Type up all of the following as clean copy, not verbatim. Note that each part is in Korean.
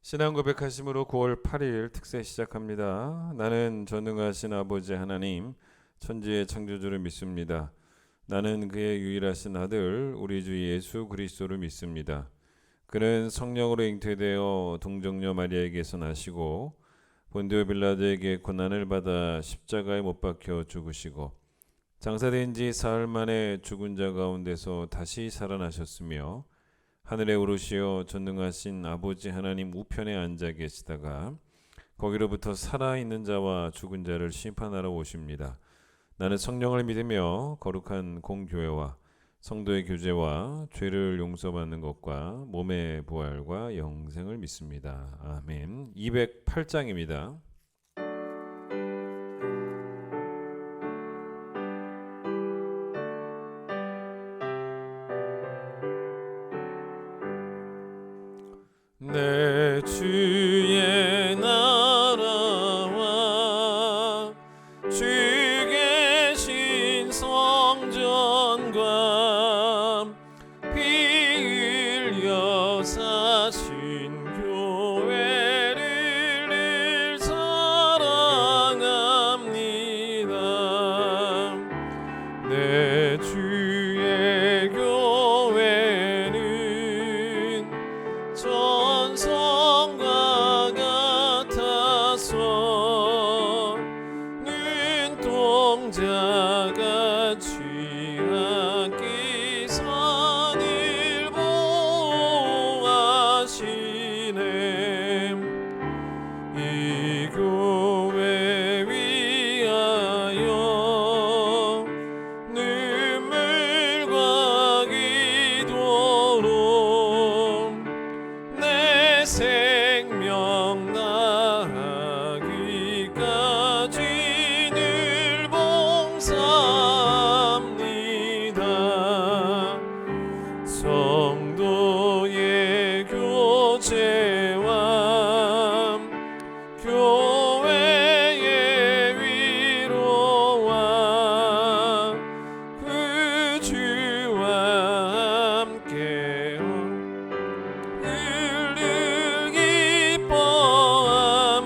신앙 고백하심으로 9월 8일 특세 시작합니다. 나는 전능하신 아버지 하나님, 천지의 창조주를 믿습니다. 나는 그의 유일하신 아들, 우리 주 예수 그리스도를 믿습니다. 그는 성령으로 잉태되어 동정녀 마리아에게서 나시고 본디오 빌라도에게 고난을 받아 십자가에 못 박혀 죽으시고 장사된 지 사흘 만에 죽은 자 가운데서 다시 살아나셨으며 하늘에 오르시어 전능하신 아버지 하나님 우편에 앉아 계시다가 거기로부터 살아있는 자와 죽은 자를 심판하러 오십니다. 나는 성령을 믿으며 거룩한 공교회와 성도의 교제와 죄를 용서받는 것과 몸의 부활과 영생을 믿습니다. 아멘. 208장입니다. 내 주의 나라와 주 계신 성전과 피 흘려 사신 교회를 늘 사랑합니다. 내 주의 교회는 전성과 같아서 눈동자같이 악기 산을 보호하시네. 이 교회 위하여 눈물과 기도로 내 생명 나가기까지 늘 봉사합니다. 성도의 교제와 교회의 위로와 구주와 함께 늘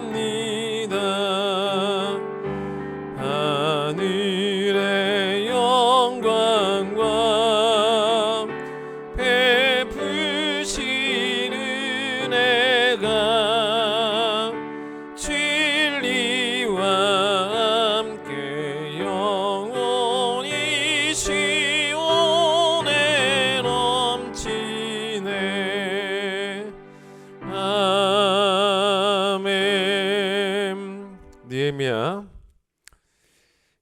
기뻐합니다. 하늘의 영광과 베푸신 은혜가 진리와 함께 영원히 시온에 넘치네. 아멘. 느헤미야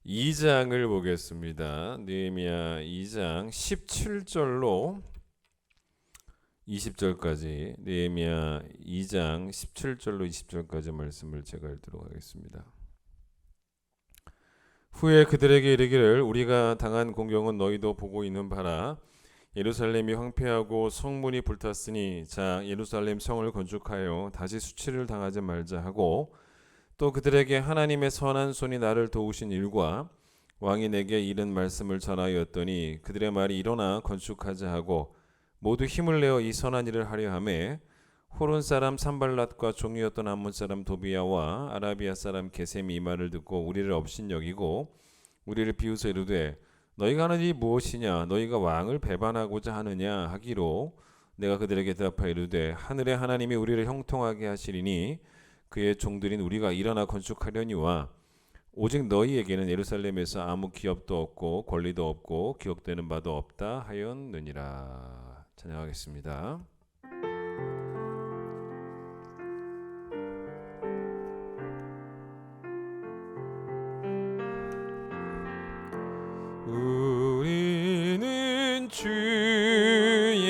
2장을 보겠습니다. 느헤미야 2장 17절로 20절까지 느헤미야 2장 17절로 20절까지 말씀을 제가 읽도록 하겠습니다. 후에 그들에게 이르기를 우리가 당한 공경은 너희도 보고 있는 바라. 예루살렘이 황폐하고 성문이 불탔으니 자 예루살렘 성을 건축하여 다시 수치를 당하지 말자 하고 또 그들에게 하나님의 선한 손이 나를 도우신 일과 왕이 내게 이른 말씀을 전하였더니 그들의 말이 일어나 건축하자 하고 모두 힘을 내어 이 선한 일을 하려 하매 호론 사람 산발랏과 종이었던 암몬 사람 도비야와 아라비아 사람 게셈이 이 말을 듣고 우리를 업신여기고 우리를 비웃어 이르되 너희가 하는 일이 무엇이냐 너희가 왕을 배반하고자 하느냐 하기로 내가 그들에게 대답하여 이르되 하늘의 하나님이 우리를 형통하게 하시리니 그의 종들인 우리가 일어나 건축하려니와 오직 너희에게는 예루살렘에서 아무 기업도 없고 권리도 없고 기억되는 바도 없다 하였느니라. 찬양하겠습니다. 우리는 주의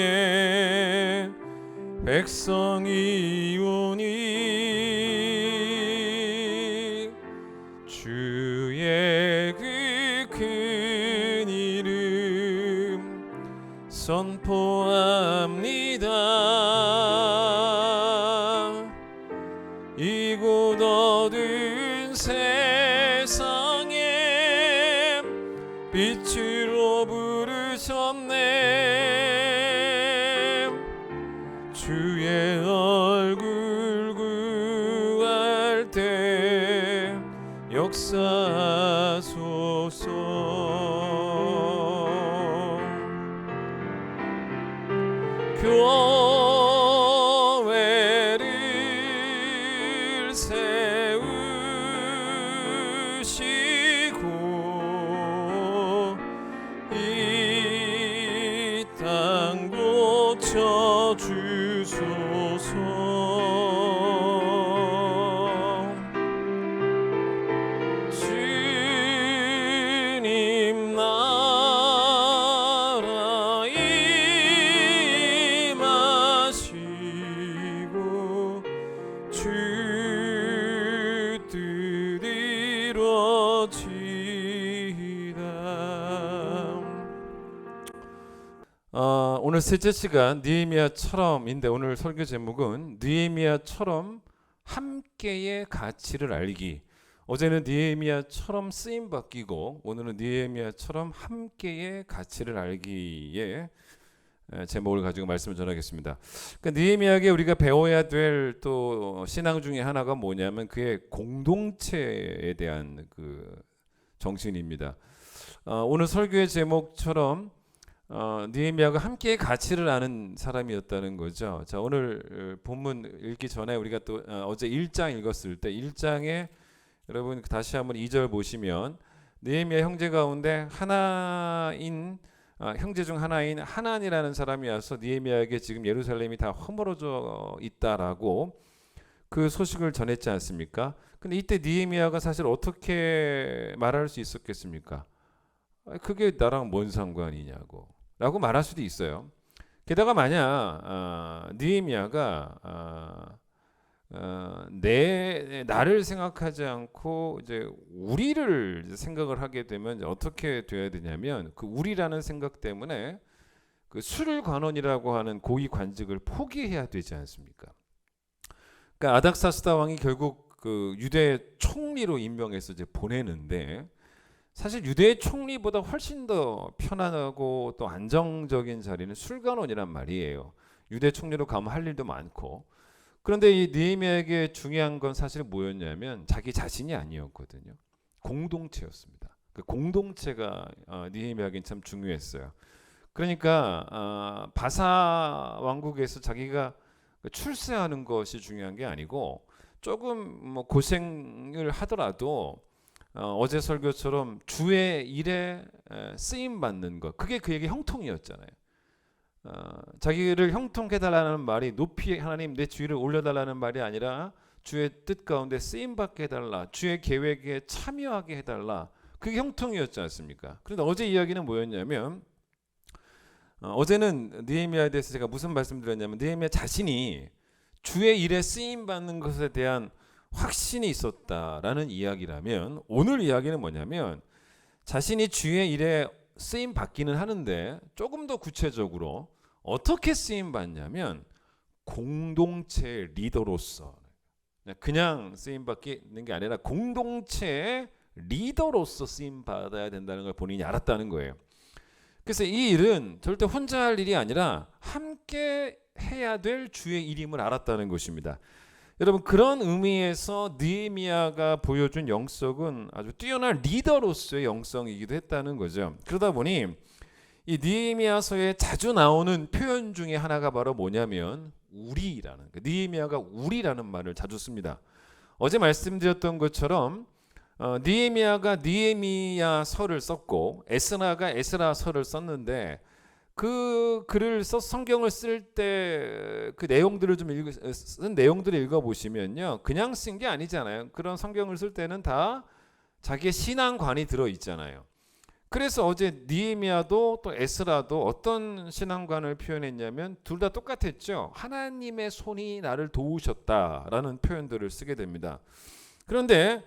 백성이오니 주의 그 큰 이름 선포합니다. 이곳 어두운 세상에 빛으로 부르셨네. 주의 얼굴 때 역사하소서. 교회를 세우시고 이 땅 고쳐주소서. 주님 나라 임하시고 주 뜻 이루어지이다. 오늘 셋째 시간 느헤미야처럼인데, 오늘 설교 제목은 느헤미야처럼 함께의 가치를 알기. 어제는 느헤미야처럼 쓰임 받기고, 오늘은 느헤미야처럼 함께의 가치를 알기에 제목을 가지고 말씀을 전하겠습니다. 그러니까 느헤미야에게 우리가 배워야 될 또 신앙 중에 하나가 뭐냐면 그의 공동체에 대한 그 정신입니다. 오늘 설교의 제목처럼 느헤미야가 함께의 가치를 아는 사람이었다는 거죠. 자, 오늘 본문 읽기 전에 우리가 또 어제 1장 읽었을 때 1장에 여러분 다시 한번 2절 보시면 느헤미야 형제 가운데 하나인 형제 중 하나인 하난이라는 사람이 와서 느헤미야에게 지금 예루살렘이 다 허물어져 있다라고 그 소식을 전했지 않습니까? 근데 이때 느헤미야가 사실 어떻게 말할 수 있었겠습니까? 그게 나랑 뭔 상관이냐고 라고 말할 수도 있어요. 게다가 만약 느헤미야가 나를 생각하지 않고 이제 우리를 생각을 하게 되면 이제 어떻게 돼야 되냐면, 그 우리라는 생각 때문에 그 수를관원이라고 하는 고위 관직을 포기해야 되지 않습니까? 그러니까 아닥사스다 왕이 결국 그 유대 총리로 임명해서 이제 보내는데, 사실 유대 총리보다 훨씬 더 편안하고 또 안정적인 자리는 술관원이란 말이에요. 유대 총리로 가면 할 일도 많고. 그런데 이 느헤미야에게 중요한 건 사실 뭐였냐면 자기 자신이 아니었거든요. 공동체였습니다. 그 공동체가 느헤미야에겐 참 중요했어요. 그러니까 바사 왕국에서 자기가 출세하는 것이 중요한 게 아니고, 조금 뭐 고생을 하더라도 어제 설교처럼 주의 일에 쓰임 받는 것, 그게 그에게 형통이었잖아요. 자기를 형통해달라는 말이 높이 하나님 내 주의를 올려달라는 말이 아니라 주의 뜻 가운데 쓰임받게 해달라, 주의 계획에 참여하게 해달라, 그게 형통이었지 않습니까? 그런데 어제 이야기는 뭐였냐면, 어제는 느헤미야에 대해서 제가 무슨 말씀드렸냐면 느헤미야 자신이 주의 일에 쓰임받는 것에 대한 확신이 있었다라는 이야기라면, 오늘 이야기는 뭐냐면 자신이 주의 일에 쓰임 받기는 하는데 조금 더 구체적으로 어떻게 쓰임 받냐면 공동체 리더로서, 그냥 쓰임 받는 게 아니라 공동체의 리더로서 쓰임 받아야 된다는 걸 본인이 알았다는 거예요. 그래서 이 일은 절대 혼자 할 일이 아니라 함께 해야 될 주의 일임을 알았다는 것입니다. 여러분, 그런 의미에서 느헤미야가 보여준 영성은 아주 뛰어난 리더로서의 영성이기도 했다는 거죠. 그러다 보니 이 느헤미야서에 자주 나오는 표현 중에 하나가 바로 뭐냐면 우리라는, 느헤미야가 우리라는 말을 자주 씁니다. 어제 말씀드렸던 것처럼 느헤미야가 느헤미야서를 썼고 에스라가 에스라서를 썼는데, 그 글을 성경을 쓸 때 그 내용들을 쓴 내용들을 읽어보시면요, 그냥 쓴 게 아니잖아요. 그런 성경을 쓸 때는 다 자기의 신앙관이 들어 있잖아요. 그래서 어제 느헤미야도 또 에스라도 어떤 신앙관을 표현했냐면 둘 다 똑같았죠. 하나님의 손이 나를 도우셨다라는 표현들을 쓰게 됩니다. 그런데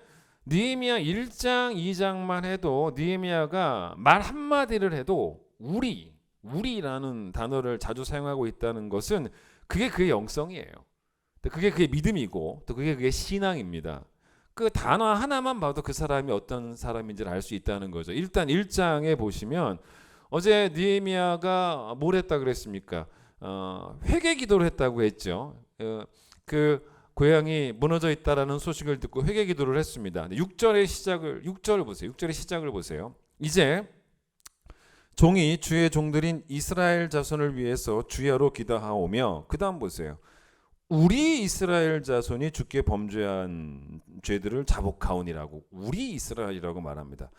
느헤미야 1장 2장만 해도 느헤미야가 말 한마디를 해도 우리라는 단어를 자주 사용하고 있다는 것은 그게 그의 영성이에요. 그게 그의 믿음이고 또 그게 그의 신앙입니다. 그 단어 하나만 봐도 그 사람이 어떤 사람인지를 알 수 있다는 거죠. 일단 1장에 보시면 어제 느헤미야가 뭘 했다 그랬습니까? 회개 기도를 했다고 했죠. 그 고향이 무너져 있다라는 소식을 듣고 회개 기도를 했습니다. 6절을 보세요. 6절의 시작을 보세요. 이제 종이 주의 종들인 이스라엘 자손을 위해서 주야로 기도하오며, 그 다음 보세요. 우리 이스라엘 자손이 주께 범죄한 죄들을 자복하오니라고, 우리 이스라엘이라고 말합니다.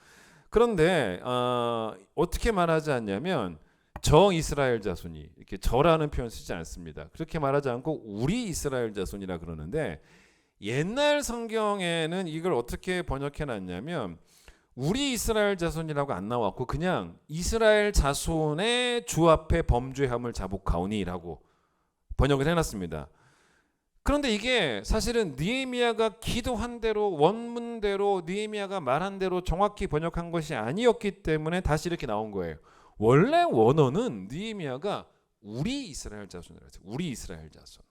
그런데 어떻게 말하지 않냐면 저 이스라엘 자손이, 이렇게 저라는 표현 쓰지 않습니다. 그렇게 말하지 않고 우리 이스라엘 자손이라 그러는데, 옛날 성경에는 이걸 어떻게 번역해 놨냐면 우리 이스라엘 자손이라고 안 나왔고 그냥 이스라엘 자손의 주 앞에 범죄함을 자복하오니라고 번역을 해놨습니다. 그런데 이게 사실은 느헤미야가 기도한 대로, 원문대로, 느헤미야가 말한 대로 정확히 번역한 것이 아니었기 때문에 다시 이렇게 나온 거예요. 원래 원어는 느헤미야가 우리 이스라엘 자손이라고 했어요. 우리 이스라엘 자손.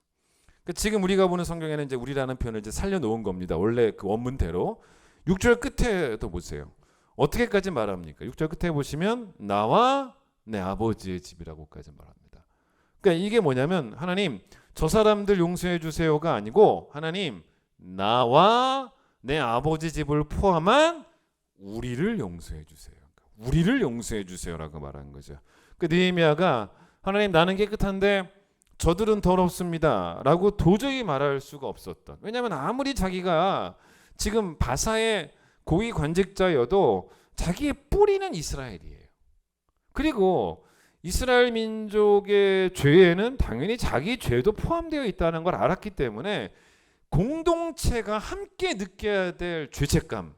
그러니까 지금 우리가 보는 성경에는 이제 우리라는 표현을 이제 살려놓은 겁니다. 원래 그 원문대로. 6절 끝에도 보세요. 어떻게까지 말합니까? 6절 끝에 보시면 나와 내 아버지의 집이라고까지 말합니다. 그러니까 이게 뭐냐면 하나님 저 사람들 용서해 주세요가 아니고 하나님 나와 내 아버지 집을 포함한 우리를 용서해 주세요. 우리를 용서해 주세요라고 말하는 거죠. 그 느헤미야가 하나님 나는 깨끗한데 저들은 더럽습니다 라고 도저히 말할 수가 없었던, 왜냐하면 아무리 자기가 지금 바사의 고위 관직자여도 자기의 뿌리는 이스라엘이에요. 그리고 이스라엘 민족의 죄에는 당연히 자기 죄도 포함되어 있다는 걸 알았기 때문에 공동체가 함께 느껴야 될 죄책감,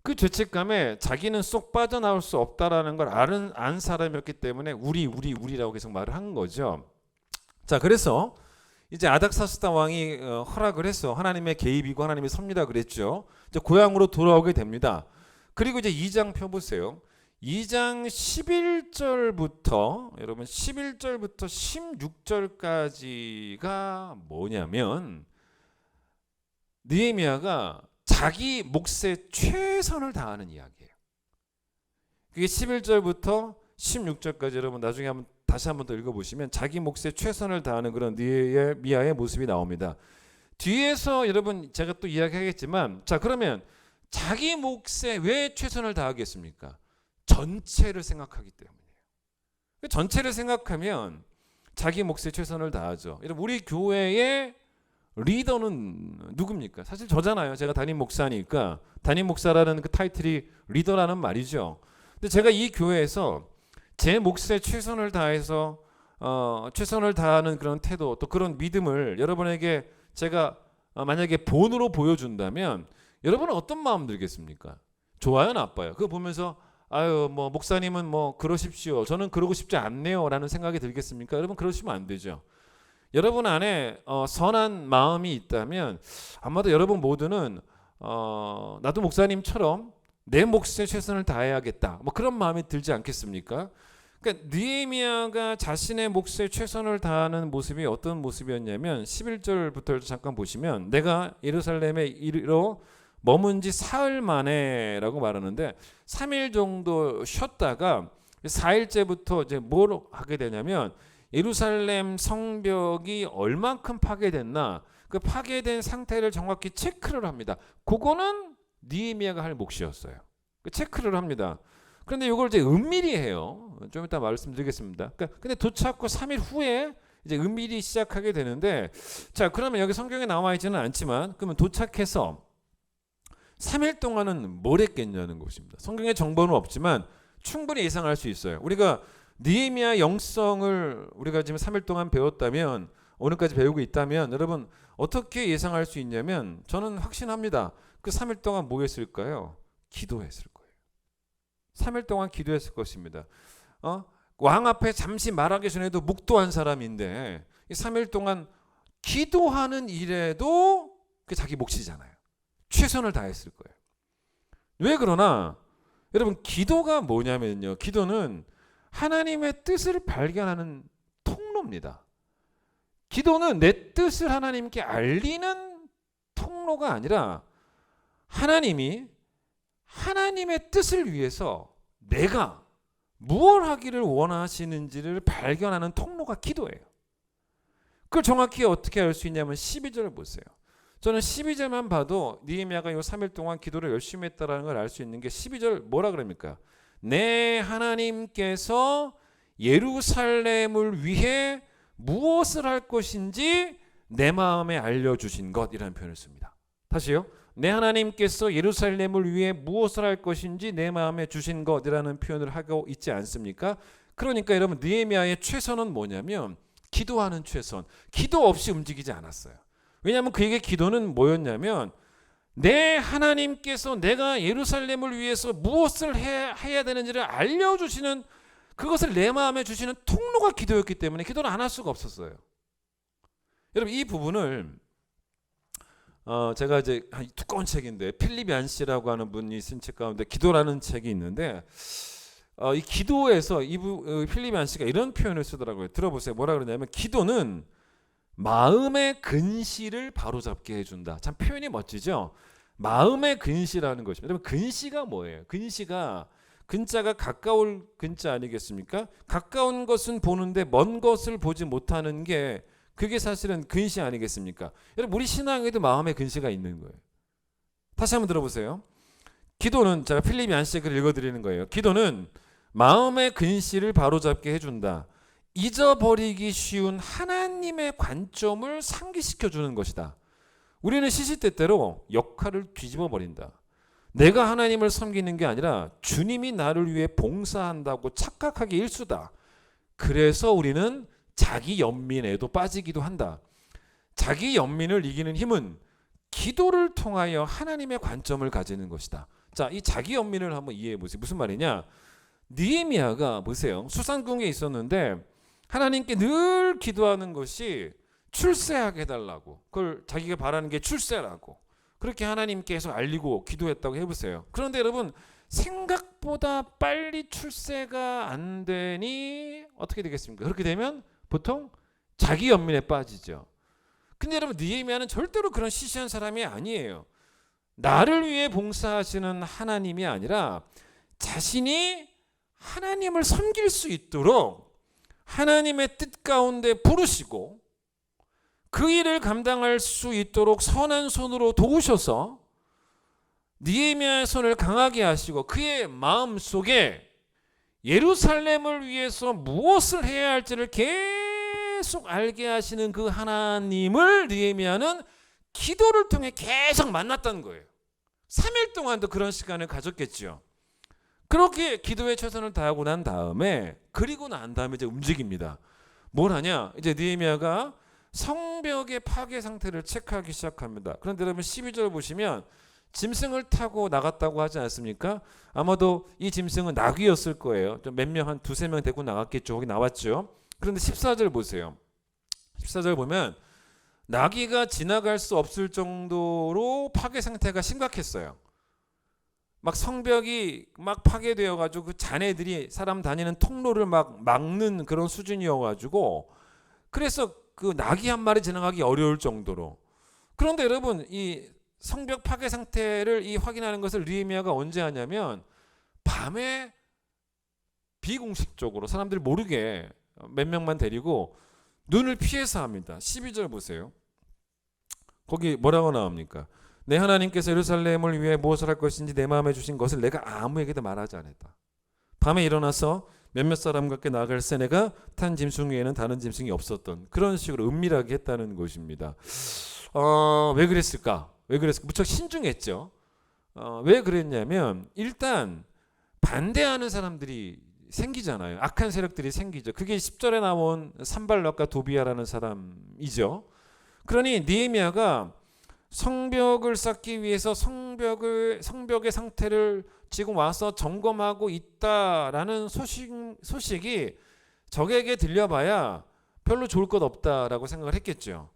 그 죄책감에 자기는 쏙 빠져나올 수 없다라는 걸 안 사람이었기 때문에 우리라고 계속 말을 한 거죠. 자, 그래서 이제 아닥사스다 왕이 허락을 해서 하나님의 개입이고 하나님의 섭리다 그랬죠. 이제 고향으로 돌아오게 됩니다. 그리고 이제 2장 펴보세요. 2장 11절부터 여러분 11절부터 16절까지가 뭐냐면 느헤미야가 자기 몫의 최선을 다하는 이야기예요. 그게 11절부터 16절까지 여러분 나중에 다시 한번 더 읽어보시면 자기 몫의 최선을 다하는 그런 느헤미야의 모습이 나옵니다. 뒤에서 여러분 제가 또 이야기하겠지만, 자 그러면 자기 몫에 왜 최선을 다하겠습니까? 전체를 생각하기 때문이에요. 전체를 생각하면 자기 몫에 최선을 다하죠. 여러분 우리 교회의 리더는 누굽니까? 사실 저잖아요. 제가 담임 목사니까 담임 목사라는 그 타이틀이 리더라는 말이죠. 근데 제가 이 교회에서 제 몫에 최선을 다해서 최선을 다하는 그런 태도, 또 그런 믿음을 여러분에게 제가 만약에 본으로 보여준다면 여러분은 어떤 마음 들겠습니까? 좋아요, 나빠요? 그거 보면서 아유 뭐 목사님은 뭐 그러십시오, 저는 그러고 싶지 않네요 라는 생각이 들겠습니까? 여러분 그러시면 안 되죠. 여러분 안에 선한 마음이 있다면 아마도 여러분 모두는 나도 목사님처럼 내 몫에 최선을 다해야겠다, 뭐 그런 마음이 들지 않겠습니까? 그러니까 느헤미야가 자신의 몫에 최선을 다하는 모습이 어떤 모습이었냐면 11절부터 잠깐 보시면 내가 예루살렘에 이르러 머문 지 사흘 만에라고 말하는데 3일 정도 쉬었다가 4일째부터 이제 뭘 하게 되냐면 예루살렘 성벽이 얼만큼 파괴됐나, 그 파괴된 상태를 정확히 체크를 합니다. 그거는 느헤미야가 할 몫이었어요. 체크를 합니다. 그런데 이걸 이제 은밀히 해요. 좀 이따 말씀드리겠습니다. 근데 도착 후 3일 후에 이제 은밀히 시작하게 되는데, 자 그러면 여기 성경에 나와 있지는 않지만 그러면 도착해서 3일 동안은 뭘 했겠냐는 것입니다. 성경에 정보는 없지만 충분히 예상할 수 있어요. 우리가 느헤미야 영성을 우리가 지금 3일 동안 배웠다면, 오늘까지 배우고 있다면 여러분 어떻게 예상할 수 있냐면 저는 확신합니다. 그 3일 동안 뭐 했을까요? 기도했을 거예요. 3일 동안 기도했을 것입니다. 왕 앞에 잠시 말하기 전에도 묵도한 사람인데 3일 동안 기도하는 일에도 그게 자기 몫이잖아요. 최선을 다했을 거예요. 왜 그러나 여러분 기도가 뭐냐면요, 기도는 하나님의 뜻을 발견하는 통로입니다. 기도는 내 뜻을 하나님께 알리는 통로가 아니라 하나님이 하나님의 뜻을 위해서 내가 무엇 하기를 원하시는지를 발견하는 통로가 기도예요. 그걸 정확히 어떻게 알 수 있냐면 12절을 보세요. 저는 12절만 봐도 느헤미야가 이 3일 동안 기도를 열심히 했다라는 걸 알 수 있는 게 12절 뭐라 그럽니까? 내 하나님께서 예루살렘을 위해 무엇을 할 것인지 내 마음에 알려주신 것이라는 표현을 씁니다. 다시요. 내 하나님께서 예루살렘을 위해 무엇을 할 것인지 내 마음에 주신 것이라는 표현을 하고 있지 않습니까? 그러니까 여러분 느헤미야의 최선은 뭐냐면 기도하는 최선. 기도 없이 움직이지 않았어요. 왜냐하면 그에게 기도는 뭐였냐면 내 하나님께서 내가 예루살렘을 위해서 무엇을 해야 되는지를 알려주시는 그것을 내 마음에 주시는 통로가 기도였기 때문에 기도를 안 할 수가 없었어요. 여러분 이 부분을 제가 이제 두꺼운 책인데 필립 얀시라고 하는 분이 쓴 책 가운데 기도라는 책이 있는데 이 기도에서 필립 얀시가 이런 표현을 쓰더라고요. 들어보세요. 뭐라 그러냐면 기도는 마음의 근시를 바로잡게 해준다. 참 표현이 멋지죠. 마음의 근시라는 것입니다. 여러분 근시가 뭐예요? 근시가 근자가 가까울 근자 아니겠습니까? 가까운 것은 보는데 먼 것을 보지 못하는 게 그게 사실은 근시 아니겠습니까? 여러분 우리 신앙에도 마음의 근시가 있는 거예요. 다시 한번 들어보세요. 기도는 제가 필립 얀시의 글을 읽어드리는 거예요. 기도는 마음의 근시를 바로잡게 해준다. 잊어버리기 쉬운 하나님의 관점을 상기시켜주는 것이다. 우리는 시시때때로 역할을 뒤집어 버린다. 내가 하나님을 섬기는 게 아니라 주님이 나를 위해 봉사한다고 착각하기 일수다. 그래서 우리는 자기 연민에도 빠지기도 한다. 자기 연민을 이기는 힘은 기도를 통하여 하나님의 관점을 가지는 것이다. 자, 이 자기 연민을 한번 이해해 보세요. 무슨 말이냐? 느헤미야가 보세요. 수상궁에 있었는데 하나님께 늘 기도하는 것이 출세하게 해달라고. 그걸 자기가 바라는 게 출세라고. 그렇게 하나님께서 알리고 기도했다고 해보세요. 그런데 여러분 생각보다 빨리 출세가 안 되니 어떻게 되겠습니까? 그렇게 되면 보통 자기 연민에 빠지죠. 근데 여러분 느헤미야는 절대로 그런 시시한 사람이 아니에요. 나를 위해 봉사하시는 하나님이 아니라 자신이 하나님을 섬길 수 있도록 하나님의 뜻 가운데 부르시고 그 일을 감당할 수 있도록 선한 손으로 도우셔서 느헤미야의 손을 강하게 하시고 그의 마음속에 예루살렘을 위해서 무엇을 해야 할지를 계속 알게 하시는 그 하나님을 느헤미야는 기도를 통해 계속 만났다는 거예요. 3일 동안도 그런 시간을 가졌겠죠. 그렇게 기도에 최선을 다하고 난 다음에 그리고 난 다음에 이제 움직입니다. 뭘 하냐? 이제 느헤미야가 성벽의 파괴 상태를 체크하기 시작합니다. 그런데 여러분 12절 보시면 짐승을 타고 나갔다고 하지 않습니까? 아마도 이 짐승은 나귀였을 거예요. 몇 명, 한 두세 명 데리고 나갔겠죠. 거기 나왔죠. 그런데 14절 보세요. 14절 보면 나귀가 지나갈 수 없을 정도로 파괴 상태가 심각했어요. 막 성벽이 막 파괴되어 가지고 그 자네들이 사람 다니는 통로를 막 막는 그런 수준이어 가지고 그래서 그 나귀 한 마리 지나가기 어려울 정도로. 그런데 여러분 이 성벽 파괴 상태를 확인하는 것을 느헤미야가 언제 하냐면 밤에 비공식적으로 사람들이 모르게 몇 명만 데리고 눈을 피해서 합니다. 12절 보세요. 거기 뭐라고 나옵니까? 내 하나님께서 예루살렘을 위해 무엇을 할 것인지 내 마음에 주신 것을 내가 아무에게도 말하지 않았다. 밤에 일어나서 몇몇 사람과 함께 나아갈새 내가 탄 짐승 위에는 다른 짐승이 없었던 그런 식으로 은밀하게 했다는 것입니다. 왜 그랬을까? 왜 그랬을까? 무척 신중했죠. 왜 그랬냐면 일단 반대하는 사람들이 생기잖아요. 악한 세력들이 생기죠. 그게 10절에 나온 산발락과 도비아라는 사람이죠. 그러니 느헤미야가 성벽을 쌓기 위해서 성벽의 상태를 지금 와서 점검하고 있다라는 소식이 적에게 들려봐야 별로 좋을 것 없다라고 생각을 했겠죠.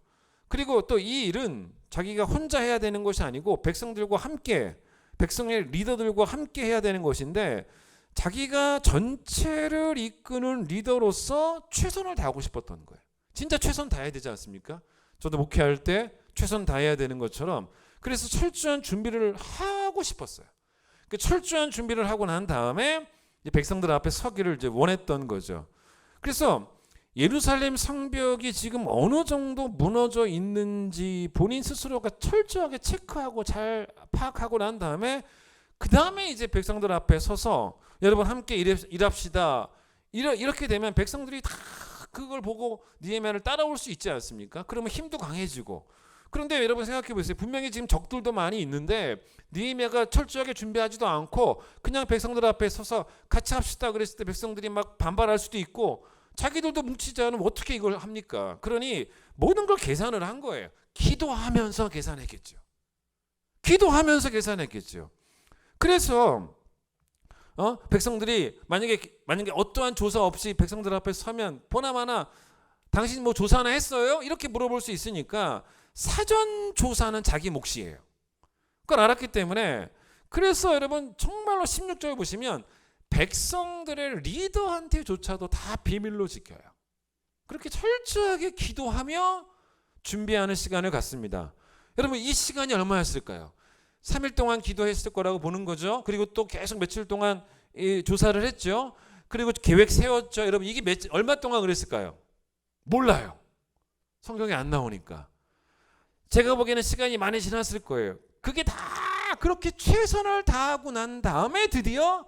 그리고 또 이 일은 자기가 혼자 해야 되는 것이 아니고 백성들과 함께 백성의 리더들과 함께 해야 되는 것인데 자기가 전체를 이끄는 리더로서 최선을 다하고 싶었던 거예요. 진짜 최선 다해야 되지 않습니까? 저도 목회할 때 최선 다해야 되는 것처럼 그래서 철저한 준비를 하고 싶었어요. 그 철저한 준비를 하고 난 다음에 백성들 앞에 서기를 이제 원했던 거죠. 그래서 예루살렘 성벽이 지금 어느 정도 무너져 있는지 본인 스스로가 철저하게 체크하고 잘 파악하고 난 다음에 그 다음에 이제 백성들 앞에 서서 여러분 함께 일합시다. 이렇게 되면 백성들이 다 그걸 보고 느헤미야를 따라올 수 있지 않습니까? 그러면 힘도 강해지고. 그런데 여러분 생각해 보세요. 분명히 지금 적들도 많이 있는데 느헤미야가 철저하게 준비하지도 않고 그냥 백성들 앞에 서서 같이 합시다 그랬을 때 백성들이 막 반발할 수도 있고 자기들도 뭉치지 않으면 어떻게 이걸 합니까? 그러니 모든 걸 계산을 한 거예요. 기도하면서 계산했겠죠. 기도하면서 계산했겠죠. 그래서 백성들이 만약에 어떠한 조사 없이 백성들 앞에 서면 보나마나 당신 뭐 조사나 했어요? 이렇게 물어볼 수 있으니까 사전 조사는 자기 몫이에요. 그걸 알았기 때문에 그래서 여러분 정말로 16절 보시면 백성들의 리더한테조차도 다 비밀로 지켜요. 그렇게 철저하게 기도하며 준비하는 시간을 갖습니다. 여러분 이 시간이 얼마였을까요? 3일 동안 기도했을 거라고 보는 거죠. 그리고 또 계속 며칠 동안 조사를 했죠. 그리고 계획 세웠죠. 여러분 이게 얼마 동안 그랬을까요? 몰라요. 성경에 안 나오니까. 제가 보기에는 시간이 많이 지났을 거예요. 그게 다 그렇게 최선을 다하고 난 다음에 드디어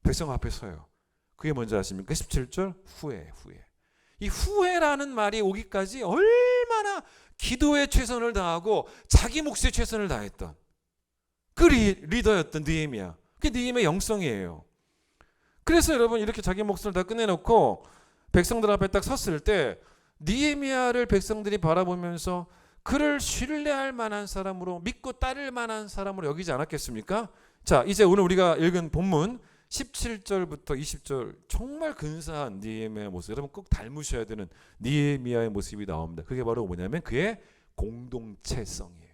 백성 앞에 서요. 그게 뭔지 아십니까? 17절 후회. 이 후회라는 말이 오기까지 얼마나 기도에 최선을 다하고 자기 몫에 최선을 다했던 그 리더였던 느헤미야. 그게 느헤미야의 영성이에요. 그래서 여러분 이렇게 자기 몫을 다 끝내놓고 백성들 앞에 딱 섰을 때 느헤미야를 백성들이 바라보면서 그를 신뢰할 만한 사람으로 믿고 따를 만한 사람으로 여기지 않았겠습니까? 자, 이제 오늘 우리가 읽은 본문 17절부터 20절 정말 근사한 느헤미야의 모습, 여러분 꼭 닮으셔야 되는 느헤미야의 모습이 나옵니다. 그게 바로 뭐냐면 그의 공동체성이에요.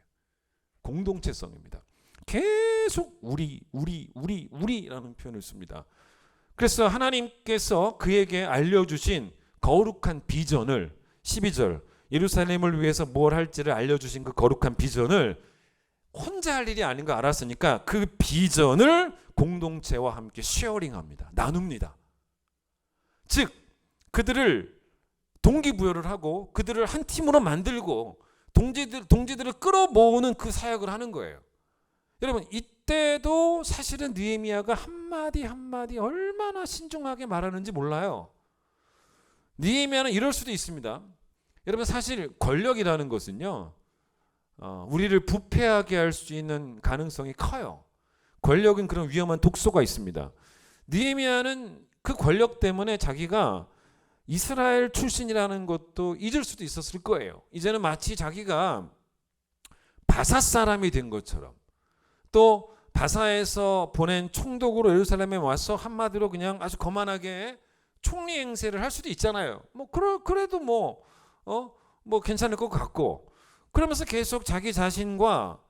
공동체성입니다. 계속 우리라는 표현을 씁니다. 그래서 하나님께서 그에게 알려주신 거룩한 비전을 12절 예루살렘을 위해서 뭘 할지를 알려주신 그 거룩한 비전을 혼자 할 일이 아닌 거 알았으니까 그 비전을 공동체와 함께 쉐어링합니다. 나눕니다. 즉 그들을 동기부여를 하고 그들을 한 팀으로 만들고 동지들을 끌어모으는 그 사역을 하는 거예요. 여러분 이때도 사실은 느헤미야가 한마디 얼마나 신중하게 말하는지 몰라요. 느헤미야는 이럴 수도 있습니다. 여러분 사실 권력이라는 것은요 우리를 부패하게 할 수 있는 가능성이 커요. 권력은 그런 위험한 독소가 있습니다. 느헤미야는 그 권력 때문에 자기가 이스라엘 출신이라는 것도 잊을 수도 있었을 거예요. 이제는 마치 자기가 바사 사람이 된 것처럼 또 바사에서 보낸 총독으로 예루살렘에 와서 한마디로 그냥 아주 거만하게 총리 행세를 할 수도 있잖아요. 뭐 그래도 뭐 괜찮을 것 같고 그러면서 계속 자기 자신과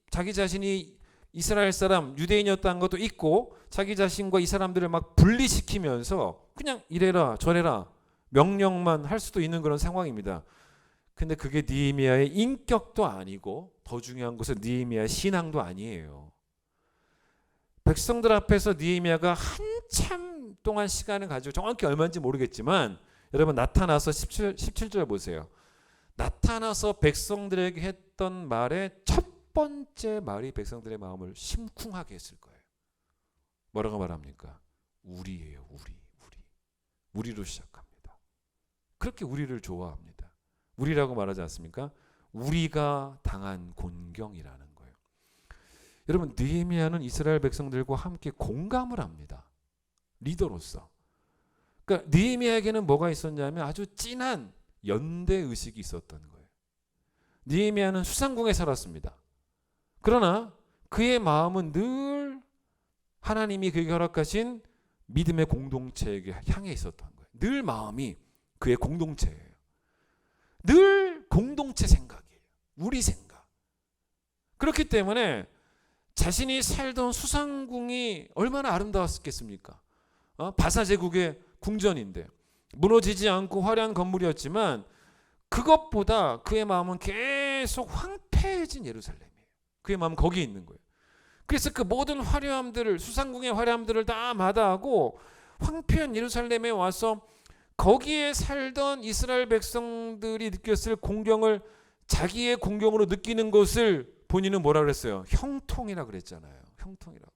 자기 자신이 이스라엘 사람 유대인이었다는 것도 있고 자기 자신과 이 사람들을 막 분리시키면서 그냥 이래라 저래라 명령만 할 수도 있는 그런 상황입니다. 근데 그게 느헤미야의 인격도 아니고 더 중요한 것은 느헤미야의 신앙도 아니에요. 백성들 앞에서 느헤미야가 한참 동안 시간을 가지고 정확히 얼마인지 모르겠지만 여러분 나타나서 17절 보세요. 나타나서 백성들에게 했던 말의 첫 번째 말이 백성들의 마음을 심쿵하게 했을 거예요. 뭐라고 말합니까? 우리예요. 우리로 시작합니다. 그렇게 우리를 좋아합니다. 우리라고 말하지 않습니까? 우리가 당한 곤경이라는 거예요. 여러분 느헤미야는 이스라엘 백성들과 함께 공감을 합니다. 리더로서. 그러니까 느헤미야에게는 뭐가 있었냐면 아주 진한 연대 의식이 있었던 거예요. 느헤미야는 수상궁에 살았습니다. 그러나 그의 마음은 늘 하나님이 그에게 허락하신 믿음의 공동체에게 향해 있었던 거예요. 늘 마음이 그의 공동체예요. 늘 공동체 생각이에요. 우리 생각. 그렇기 때문에 자신이 살던 수상궁이 얼마나 아름다웠겠습니까? 바사 제국의 궁전인데 무너지지 않고 화려한 건물이었지만 그것보다 그의 마음은 계속 황폐해진 예루살렘이에요. 그의 마음은 거기에 있는 거예요. 그래서 그 모든 화려함들을 수상궁의 화려함들을 다 마다하고 황폐한 예루살렘에 와서 거기에 살던 이스라엘 백성들이 느꼈을 공경을 자기의 공경으로 느끼는 것을 본인은 뭐라 그랬어요? 형통이라 그랬잖아요. 형통이라고.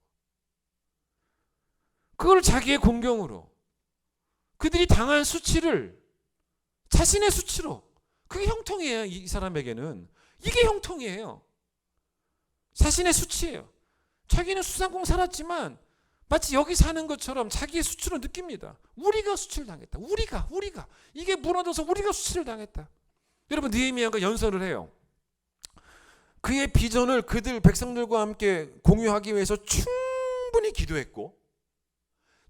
그걸 자기의 공경으로, 그들이 당한 수치를 자신의 수치로, 그게 형통이에요. 이 사람에게는 이게 형통이에요. 자신의 수치예요. 자기는 수상공 살았지만 마치 여기 사는 것처럼 자기의 수치로 느낍니다. 우리가 수치를 당했다. 우리가 이게 무너져서 우리가 수치를 당했다. 여러분, 느헤미야가 연설을 해요. 그의 비전을 그들 백성들과 함께 공유하기 위해서 충분히 기도했고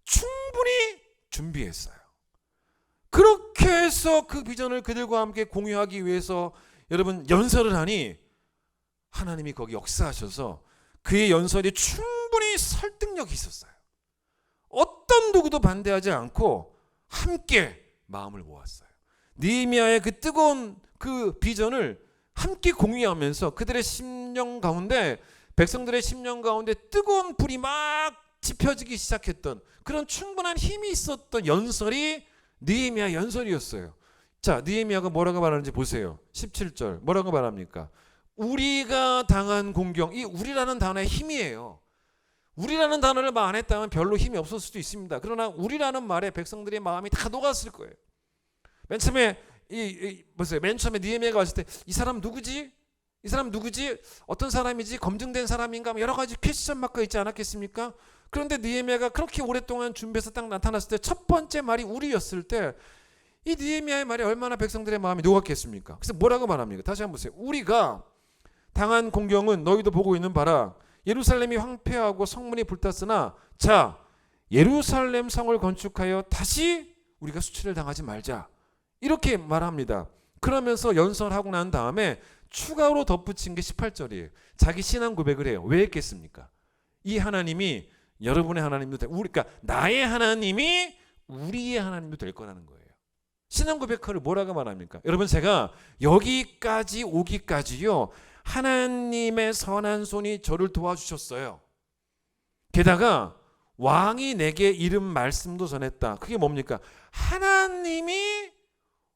충분히 준비했어요. 그렇게 해서 그 비전을 그들과 함께 공유하기 위해서 여러분 연설을 하니 하나님이 거기 역사하셔서 그의 연설이 충분히 설득력이 있었어요. 어떤 누구도 반대하지 않고 함께 마음을 모았어요. 느헤미야의 그 뜨거운 그 비전을 함께 공유하면서 그들의 심령 가운데, 백성들의 심령 가운데 뜨거운 불이 막 지펴지기 시작했던 그런 충분한 힘이 있었던 연설이 느헤미야 연설이었어요. 자, 느헤미야가 뭐라고 말하는지 보세요. 17절 뭐라고 말합니까? 우리가 당한 공경, 이 우리라는 단어의 힘이에요. 우리라는 단어를 말 안 했다면 별로 힘이 없을 수도 있습니다. 그러나 우리라는 말에 백성들의 마음이 다 녹았을 거예요. 맨 처음에 맨 처음에 느헤미야가 왔을 때 이 사람 누구지? 이 사람 누구지? 어떤 사람이지? 검증된 사람인가? 여러 가지 퀘스천 마크가 있지 않았겠습니까? 그런데 느헤미야가 그렇게 오랫동안 준비해서 딱 나타났을 때 첫 번째 말이 우리였을 때 이 느헤미야의 말이 얼마나 백성들의 마음이 녹았겠습니까? 그래서 뭐라고 말합니까? 다시 한번 보세요. 우리가 당한 공경은 너희도 보고 있는 바라. 예루살렘이 황폐하고 성문이 불탔으나 자, 예루살렘 성을 건축하여 다시 우리가 수치를 당하지 말자. 이렇게 말합니다. 그러면서 연설하고 난 다음에 추가로 덧붙인 게 18절이에요. 자기 신앙 고백을 해요. 왜 했겠습니까? 이 하나님이 여러분의 하나님도 되고, 그러니까 나의 하나님이 우리의 하나님도 될 거라는 거예요. 신앙 고백을 뭐라고 말합니까? 여러분, 제가 여기까지 오기까지요, 하나님의 선한 손이 저를 도와주셨어요. 게다가 왕이 내게 이른 말씀도 전했다. 그게 뭡니까? 하나님이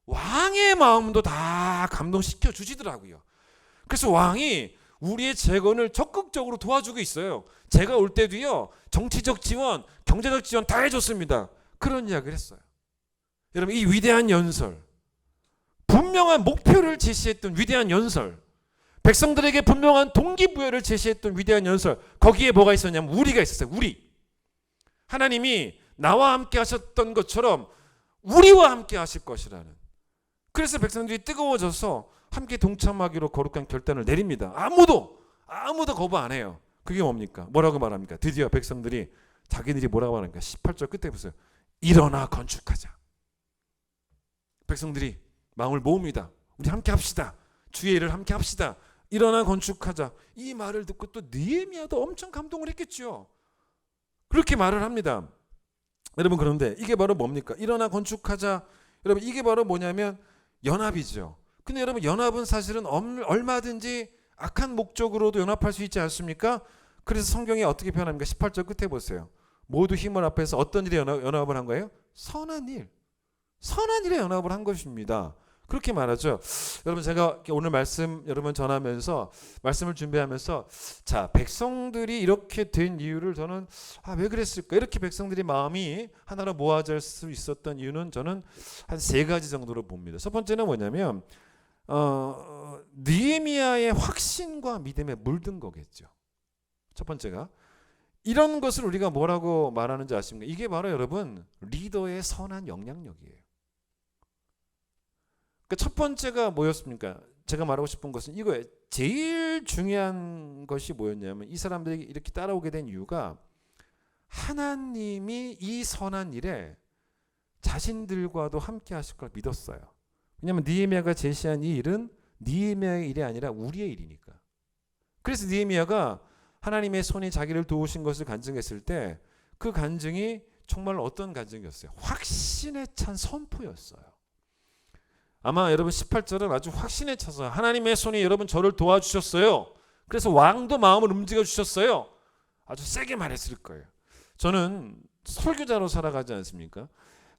왕의 마음도 다 감동시켜 주시더라고요. 그래서 왕이 우리의 재건을 적극적으로 도와주고 있어요. 제가 올 때도요, 정치적 지원, 경제적 지원 다 해줬습니다. 그런 이야기를 했어요. 여러분, 이 위대한 연설, 분명한 목표를 제시했던 위대한 연설, 백성들에게 분명한 동기부여를 제시했던 위대한 연설, 거기에 뭐가 있었냐면 우리가 있었어요. 우리. 하나님이 나와 함께 하셨던 것처럼 우리와 함께 하실 것이라는. 그래서 백성들이 뜨거워져서 함께 동참하기로 거룩한 결단을 내립니다. 아무도 거부 안 해요. 그게 뭡니까? 뭐라고 말합니까? 드디어 백성들이 자기들이 뭐라고 말합니까? 18절 끝에 보세요. 일어나 건축하자. 백성들이 마음을 모읍니다. 우리 함께 합시다. 주의 일을 함께 합시다. 일어나 건축하자. 이 말을 듣고 또 느헤미야도 엄청 감동을 했겠죠. 그렇게 말을 합니다. 여러분, 그런데 이게 바로 뭡니까? 일어나 건축하자. 여러분, 이게 바로 뭐냐면 연합이죠. 근데 여러분, 연합은 사실은 얼마든지 악한 목적으로도 연합할 수 있지 않습니까? 그래서 성경이 어떻게 표현합니까? 18절 끝에 보세요. 모두 힘을 합해서 어떤 일에 연합을 한 거예요? 선한 일. 선한 일에 연합을 한 것입니다. 그렇게 말하죠. 여러분, 제가 오늘 말씀 여러분 전하면서, 말씀을 준비하면서, 자, 백성들이 이렇게 된 이유를 저는 왜 그랬을까? 이렇게 백성들이 마음이 하나로 모아질 수 있었던 이유는 저는 한 3가지 정도로 봅니다. 첫 번째는 뭐냐면 느헤미야의 확신과 믿음에 물든 거겠죠. 첫 번째가 이런 것을 우리가 뭐라고 말하는지 아십니까? 이게 바로 여러분 리더의 선한 영향력이에요. 첫 번째가 뭐였습니까? 제가 말하고 싶은 것은 이거예요. 제일 중요한 것이 뭐였냐면 이 사람들이 이렇게 따라오게 된 이유가 하나님이 이 선한 일에 자신들과도 함께 하실 걸 믿었어요. 왜냐하면 느헤미야가 제시한 이 일은 느헤미야의 일이 아니라 우리의 일이니까. 그래서 느헤미야가 하나님의 손이 자기를 도우신 것을 간증했을 때 그 간증이 정말 어떤 간증이었어요? 확신에 찬 선포였어요. 아마 여러분 18절은 아주 확신에 차서 하나님의 손이 여러분 저를 도와주셨어요. 그래서 왕도 마음을 움직여 주셨어요. 아주 세게 말했을 거예요. 저는 설교자로 살아가지 않습니까?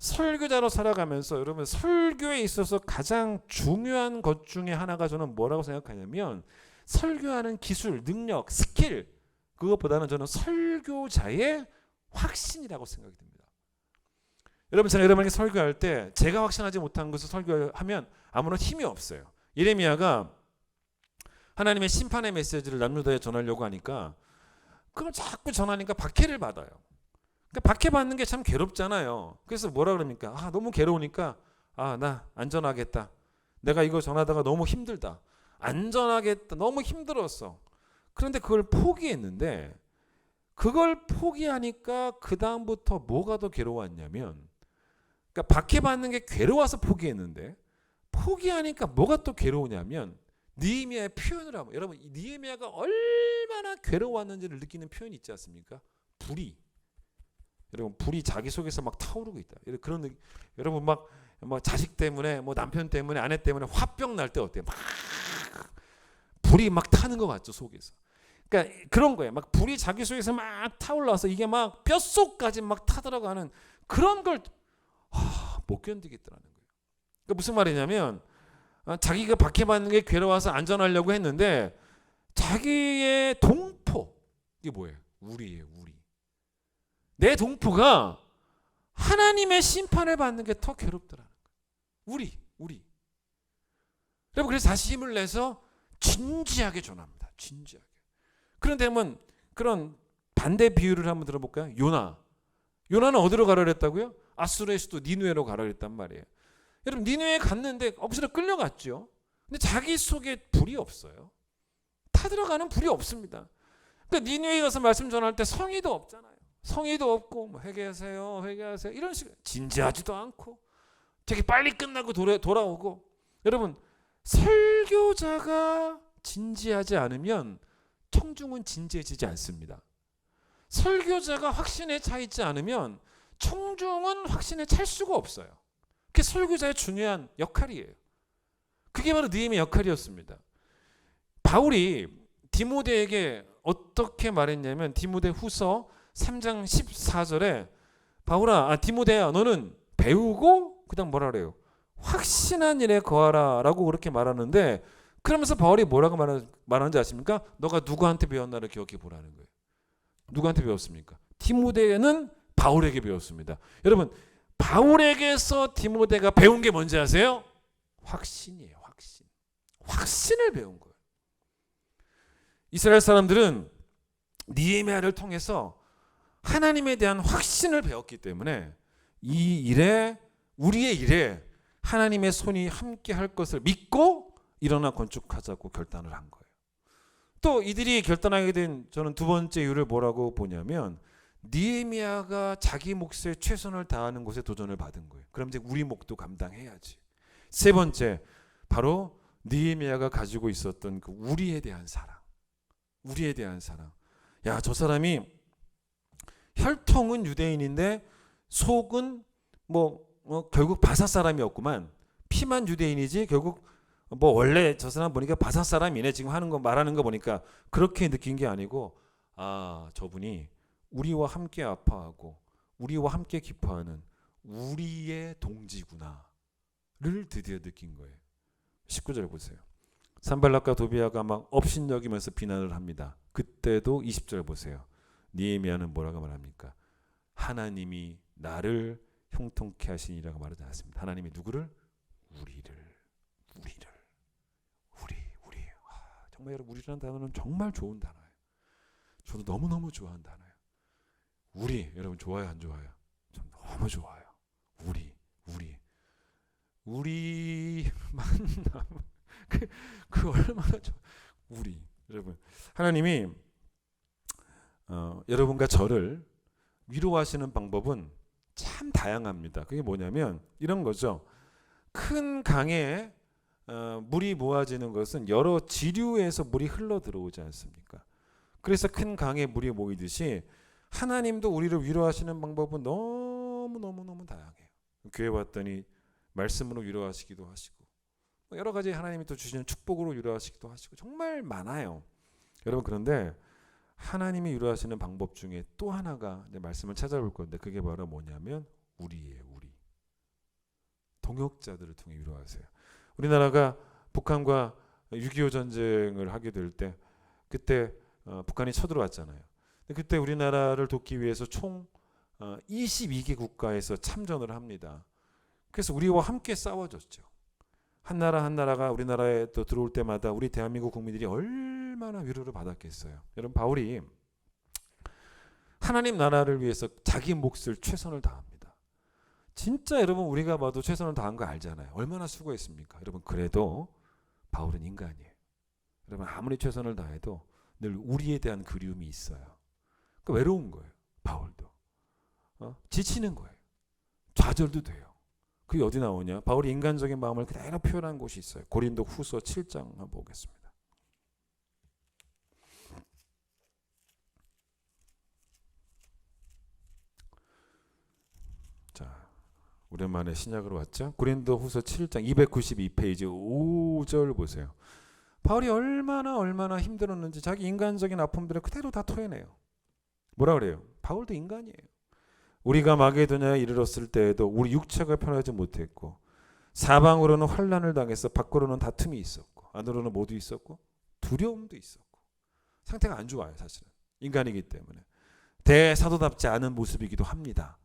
설교자로 살아가면서 여러분 설교에 있어서 가장 중요한 것 중에 하나가 저는 뭐라고 생각하냐면 설교하는 기술, 능력, 스킬 그것보다는 저는 설교자의 확신이라고 생각이 듭니다. 여러분 제가 여러분에게 설교할 때 제가 확신하지 못한 것을 설교하면 아무런 힘이 없어요. 예레미야가 하나님의 심판의 메시지를 남유다에 전하려고 하니까 그걸 자꾸 전하니까 박해를 받아요. 그러니까 박해받는 게 참 괴롭잖아요. 그래서 뭐라 그럽니까? 너무 괴로우니까 나 안전하겠다. 내가 이거 전하다가 너무 힘들다. 안전하겠다. 너무 힘들었어. 그런데 그걸 포기했는데 그걸 포기하니까 그 다음부터 뭐가 더 괴로웠냐면 그러니까 박해받는 게 괴로워서 포기했는데 포기하니까 뭐가 또 괴로우냐면 느헤미야의 표현을 하면 여러분 느헤미야가 얼마나 괴로웠는지를 느끼는 표현이 있지 않습니까? 불이 여러분 불이 자기 속에서 막 타오르고 있다. 그런 여러분 막 자식 때문에 뭐 남편 때문에 아내 때문에 화병 날 때 어때요? 막 불이 막 타는 것 같죠 속에서. 그러니까 그런 거예요. 막 불이 자기 속에서 막 타올라서 이게 막 뼛속까지 막 타들어가는 그런 걸 못 견디겠더라는 거예요. 그러니까 무슨 말이냐면 자기가 박해받는 게 괴로워서 안전하려고 했는데 자기의 동포 이게 뭐예요? 우리예요. 우리. 내 동포가 하나님의 심판을 받는 게 더 괴롭더라는 거예요. 우리. 여러분 그래서 다시 힘을 내서 진지하게 전합니다. 진지하게. 그런데 한번 그런 반대 비유를 한번 들어볼까요? 요나는 어디로 가라 그랬다고요? 아수르의 수도 니느웨로 가라 그랬단 말이에요. 여러분 니느웨에 갔는데 억지로 끌려갔죠. 근데 자기 속에 불이 없어요. 타들어가는 불이 없습니다. 그러니까 니느웨에 가서 말씀 전할 때 성의도 없잖아요. 성의도 없고 뭐 회개하세요 이런 식으로 진지하지도 않고 되게 빨리 끝나고 돌아오고 여러분 설교자가 진지하지 않으면 청중은 진지해지지 않습니다. 설교자가 확신에 차 있지 않으면 청중은 확신에 찰 수가 없어요. 그게 설교자의 중요한 역할이에요. 그게 바로 느헤미야 역할이었습니다. 바울이 디모데에게 어떻게 말했냐면 디모데 후서 3장 14절에 바울아 디모데야 너는 배우고 그다음 뭐라 그래요? 확신한 일에 거하라 라고 그렇게 말하는데 그러면서 바울이 뭐라고 말하는지 아십니까? 너가 누구한테 배웠나를 기억해 보라는 거예요. 누구한테 배웠습니까? 디모데는 바울에게 배웠습니다. 여러분 바울에게서 디모데가 배운 게 뭔지 아세요? 확신이에요. 확신을 배운 거예요. 이스라엘 사람들은 느헤미야를 통해서 하나님에 대한 확신을 배웠기 때문에 이 일에 우리의 일에 하나님의 손이 함께 할 것을 믿고 일어나 건축하자고 결단을 한 거예요. 또 이들이 결단하게 된 저는 두 번째 이유를 뭐라고 보냐면 느헤미야가 자기 몫에 최선을 다하는 곳에 도전을 받은 거예요. 그럼 이제 우리 몫도 감당해야지. 세 번째 바로 느헤미야가 가지고 있었던 그 우리에 대한 사랑. 야, 저 사람이 혈통은 유대인인데 속은 결국 바사 사람이었구만. 피만 유대인이지 결국 원래 저 사람 보니까 바사 사람이네 지금 말하는 거 보니까 그렇게 느낀 게 아니고 저분이 우리와 함께 아파하고 우리와 함께 기뻐하는 우리의 동지구나를 드디어 느낀 거예요. 19절 보세요. 산발락과 도비아가 막 업신여기면서 비난을 합니다. 그때도 20절 보세요. 느헤미야는 뭐라고 말합니까? 하나님이 나를 형통케 하시니라고 말하지 않았습니다. 하나님이 누구를? 우리를. 정말 여러분 우리라는 단어는 정말 좋은 단어예요. 저도 너무너무 좋아하는 단어예요. 우리 여러분 좋아요 안 좋아요? 전 너무 좋아요. 우리만 그 얼마나 좋아. 우리 여러분 하나님이 여러분과 저를 위로하시는 방법은 참 다양합니다. 그게 뭐냐면 이런 거죠. 큰 강에 물이 모아지는 것은 여러 지류에서 물이 흘러 들어오지 않습니까? 그래서 큰 강에 물이 모이듯이 하나님도 우리를 위로하시는 방법은 너무 다양해요. 교회 왔더니 말씀으로 위로하시기도 하시고 여러 가지 하나님이 또 주시는 축복으로 위로하시기도 하시고 정말 많아요. 여러분 그런데 하나님이 위로하시는 방법 중에 또 하나가 이제 말씀을 찾아볼 건데 그게 바로 뭐냐면 우리예요. 동역자들을 통해 위로하세요. 우리나라가 북한과 6.25 전쟁을 하게 될 때 그때 북한이 쳐들어왔잖아요. 그때 우리나라를 돕기 위해서 총 22개 국가에서 참전을 합니다. 그래서 우리와 함께 싸워줬죠. 한 나라 한 나라가 우리나라에 또 들어올 때마다 우리 대한민국 국민들이 얼마나 위로를 받았겠어요. 여러분, 바울이 하나님 나라를 위해서 자기 몫을 최선을 다합니다. 진짜 여러분, 우리가 봐도 최선을 다한 거 알잖아요. 얼마나 수고했습니까? 여러분, 그래도 바울은 인간이에요. 여러분, 아무리 최선을 다해도 늘 우리에 대한 그리움이 있어요. 그 외로운 거예요. 바울도 지치는 거예요. 좌절도 돼요. 그게 어디 나오냐? 바울이 인간적인 마음을 그대로 표현한 곳이 있어요. 고린도 후서 7장 한번 보겠습니다. 자, 오랜만에 신약으로 왔죠? 고린도 후서 7장 292페이지 5절 보세요. 바울이 얼마나 힘들었는지 자기 인간적인 아픔들을 그대로 다 토해내요. 뭐라 그래요? 바울도 인간이에요. 우리가 마게도냐에 이르렀을 때에도 우리 육체가 편하지 못했고 사방으로는 환난을 당해서 밖으로는 다툼이 있었고 안으로는 모두 있었고 두려움도 있었고 상태가 안 좋아요. 사실은 인간이기 때문에 대사도답지 않은 모습이기도 합니다.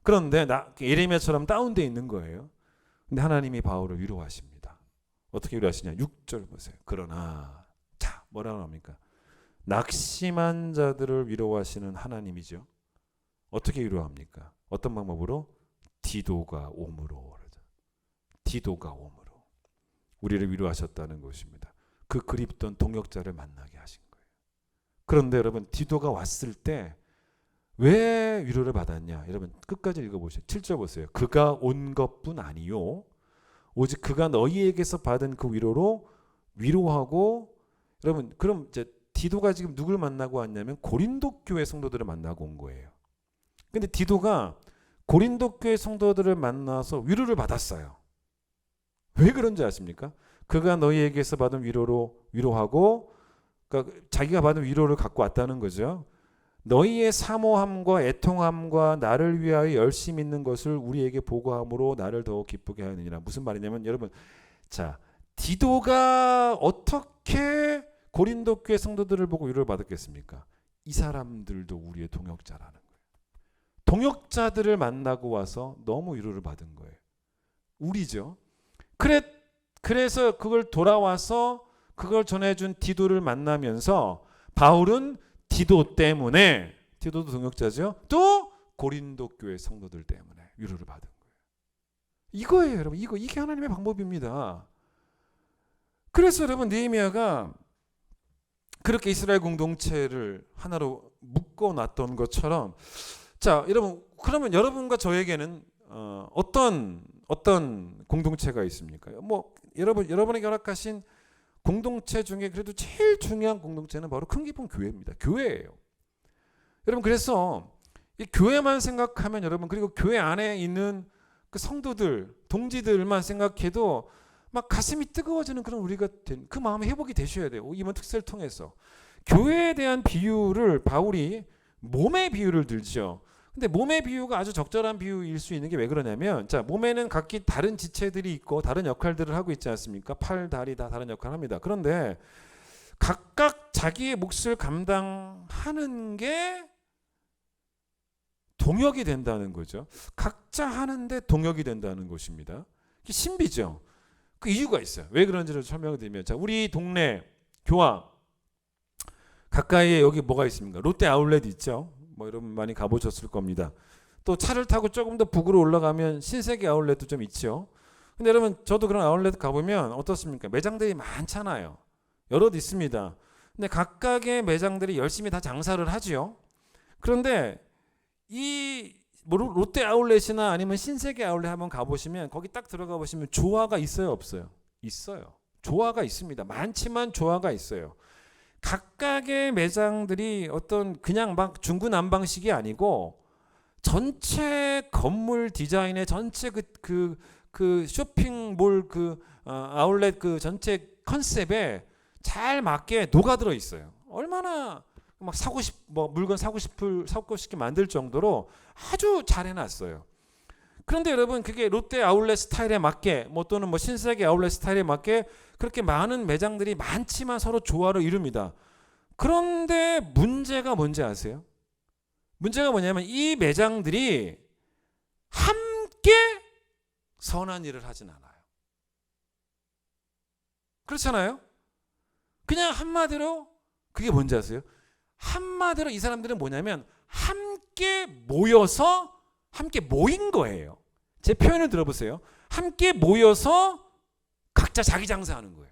그런데 예레미야처럼 다운돼 있는 거예요. 근데 하나님이 바울을 위로하십니다. 어떻게 위로하시냐? 6절 보세요. 그러나 자, 뭐라고 합니까? 낙심한 자들을 위로하시는 하나님이죠. 어떻게 위로합니까? 어떤 방법으로? 디도가 옴으로. 디도가 옴으로 우리를 위로하셨다는 것입니다. 그 그립던 동역자를 만나게 하신 거예요. 그런데 여러분, 디도가 왔을 때 왜 위로를 받았냐? 여러분, 끝까지 읽어보세요. 7절 보세요. 그가 온 것뿐 아니요 오직 그가 너희에게서 받은 그 위로로 위로하고. 여러분, 그럼 이제 디도가 지금 누굴 만나고 왔냐면 고린도 교회 성도들을 만나고 온 거예요. 근데 디도가 고린도 교회 성도들을 만나서 위로를 받았어요. 왜 그런지 아십니까? 그가 너희에게서 받은 위로로 위로하고, 그러니까 자기가 받은 위로를 갖고 왔다는 거죠. 너희의 사모함과 애통함과 나를 위하여 열심히 있는 것을 우리에게 보고함으로 나를 더욱 기쁘게 하느니라. 무슨 말이냐면 여러분, 자, 디도가 어떻게 고린도 교회 성도들을 보고 위로를 받았겠습니까? 이 사람들도 우리의 동역자라는 거예요. 동역자들을 만나고 와서 너무 위로를 받은 거예요. 우리죠. 그래서 그걸 돌아와서 그걸 전해준 디도를 만나면서 바울은 디도 때문에, 디도도 동역자죠, 또 고린도 교회 성도들 때문에 위로를 받은 거예요. 이거예요, 여러분. 이게 하나님의 방법입니다. 그래서 여러분, 느헤미야가 그렇게 이스라엘 공동체를 하나로 묶어놨던 것처럼, 자, 여러분, 그러면 여러분과 저에게는 어떤 공동체가 있습니까? 뭐 여러분에게 허락하신 공동체 중에 그래도 제일 중요한 공동체는 바로 큰 기쁨 교회입니다. 교회예요. 여러분, 그래서 이 교회만 생각하면 여러분, 그리고 교회 안에 있는 그 성도들, 동지들만 생각해도 막 가슴이 뜨거워지는 그런 우리가 그 마음의 회복이 되셔야 돼요. 이번 특세를 통해서 교회에 대한 비유를 바울이 몸의 비유를 들죠. 근데 몸의 비유가 아주 적절한 비유일 수 있는 게 왜 그러냐면, 자, 몸에는 각기 다른 지체들이 있고 다른 역할들을 하고 있지 않습니까? 팔, 다리 다 다른 역할을 합니다. 그런데 각각 자기의 몫을 감당하는 게 동역이 된다는 거죠. 각자 하는데 동역이 된다는 것입니다. 이게 신비죠. 그 이유가 있어요. 왜 그런지를 설명을 드리면, 자, 우리 동네 교화 가까이에 여기 뭐가 있습니까? 롯데 아울렛 있죠. 뭐 여러분 많이 가보셨을 겁니다. 또 차를 타고 조금 더 북으로 올라가면 신세계 아울렛도 좀 있죠. 근데 여러분, 저도 그런 아울렛 가보면 어떻습니까? 매장들이 많잖아요. 여럿 있습니다. 근데 각각의 매장들이 열심히 다 장사를 하죠. 그런데 이 롯데 아울렛이나 아니면 신세계 아울렛 한번 가보시면 거기 딱 들어가 보시면 조화가 있어요, 없어요? 있어요. 조화가 있습니다. 많지만 조화가 있어요. 각각의 매장들이 어떤 그냥 막 중구난방식이 아니고 전체 건물 디자인의 전체 그 쇼핑몰 아울렛 그 전체 컨셉에 잘 맞게 녹아들어 있어요. 얼마나 막 물건 사고 싶게 만들 정도로 아주 잘 해놨어요. 그런데 여러분 그게 롯데 아울렛 스타일에 맞게 또는 신세계 아울렛 스타일에 맞게 그렇게 많은 매장들이 많지만 서로 조화를 이룹니다. 그런데 문제가 뭔지 아세요? 문제가 뭐냐면 이 매장들이 함께 선한 일을 하진 않아요. 그렇잖아요? 그냥 한마디로 그게 뭔지 아세요? 한마디로 이 사람들은 뭐냐면 함께 모여서 함께 모인 거예요. 제 표현을 들어보세요. 함께 모여서 각자 자기 장사하는 거예요.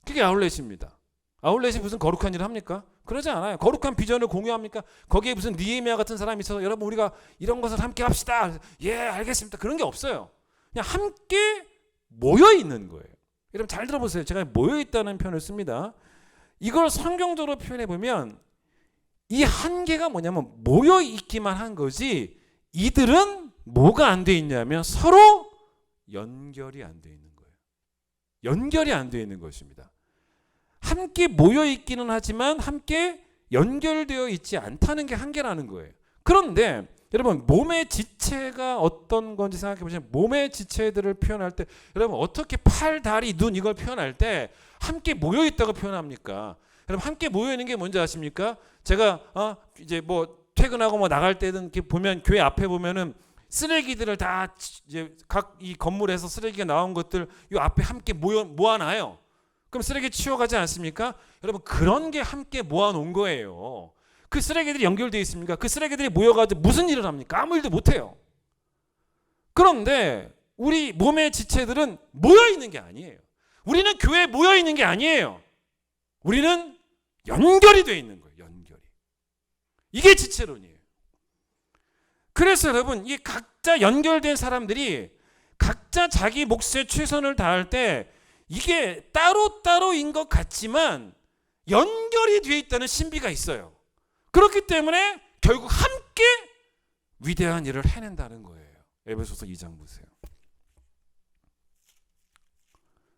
그게 아울렛입니다. 아울렛이 무슨 거룩한 일을 합니까? 그러지 않아요. 거룩한 비전을 공유합니까? 거기에 무슨 느헤미야 같은 사람이 있어서 여러분 우리가 이런 것을 함께 합시다. 예, 알겠습니다. 그런 게 없어요. 그냥 함께 모여 있는 거예요. 여러분 잘 들어보세요. 제가 모여 있다는 표현을 씁니다. 이걸 성경적으로 표현해 보면 이 한계가 뭐냐면 모여 있기만 한 거지 이들은 뭐가 안 돼 있냐면 서로 연결이 안 돼 있는 거예요. 연결이 안 돼 있는 것입니다. 함께 모여 있기는 하지만 함께 연결되어 있지 않다는 게 한계라는 거예요. 그런데 여러분 몸의 지체가 어떤 건지 생각해 보시면 몸의 지체들을 표현할 때 여러분 어떻게 팔, 다리, 눈 이걸 표현할 때 함께 모여 있다고 표현합니까? 여러분 함께 모여 있는 게 뭔지 아십니까? 제가 이제 퇴근하고 나갈 때든 이렇게 보면 교회 앞에 보면은 쓰레기들을 다 이제 각 이 건물에서 쓰레기가 나온 것들 이 앞에 함께 모아놔요. 그럼 쓰레기 치워가지 않습니까? 여러분 그런 게 함께 모아놓은 거예요. 그 쓰레기들이 연결되어 있습니까? 그 쓰레기들이 모여가지고 무슨 일을 합니까? 아무 일도 못해요. 그런데 우리 몸의 지체들은 모여있는 게 아니에요. 우리는 교회에 모여있는 게 아니에요. 우리는 연결이 되어 있는 거예요. 연결이. 이게 지체론이에요. 그래서 여러분 이 각자 연결된 사람들이 각자 자기 몫에 최선을 다할 때 이게 따로따로인 것 같지만 연결이 되어 있다는 신비가 있어요. 그렇기 때문에 결국 함께 위대한 일을 해낸다는 거예요. 에베소서 2장 보세요.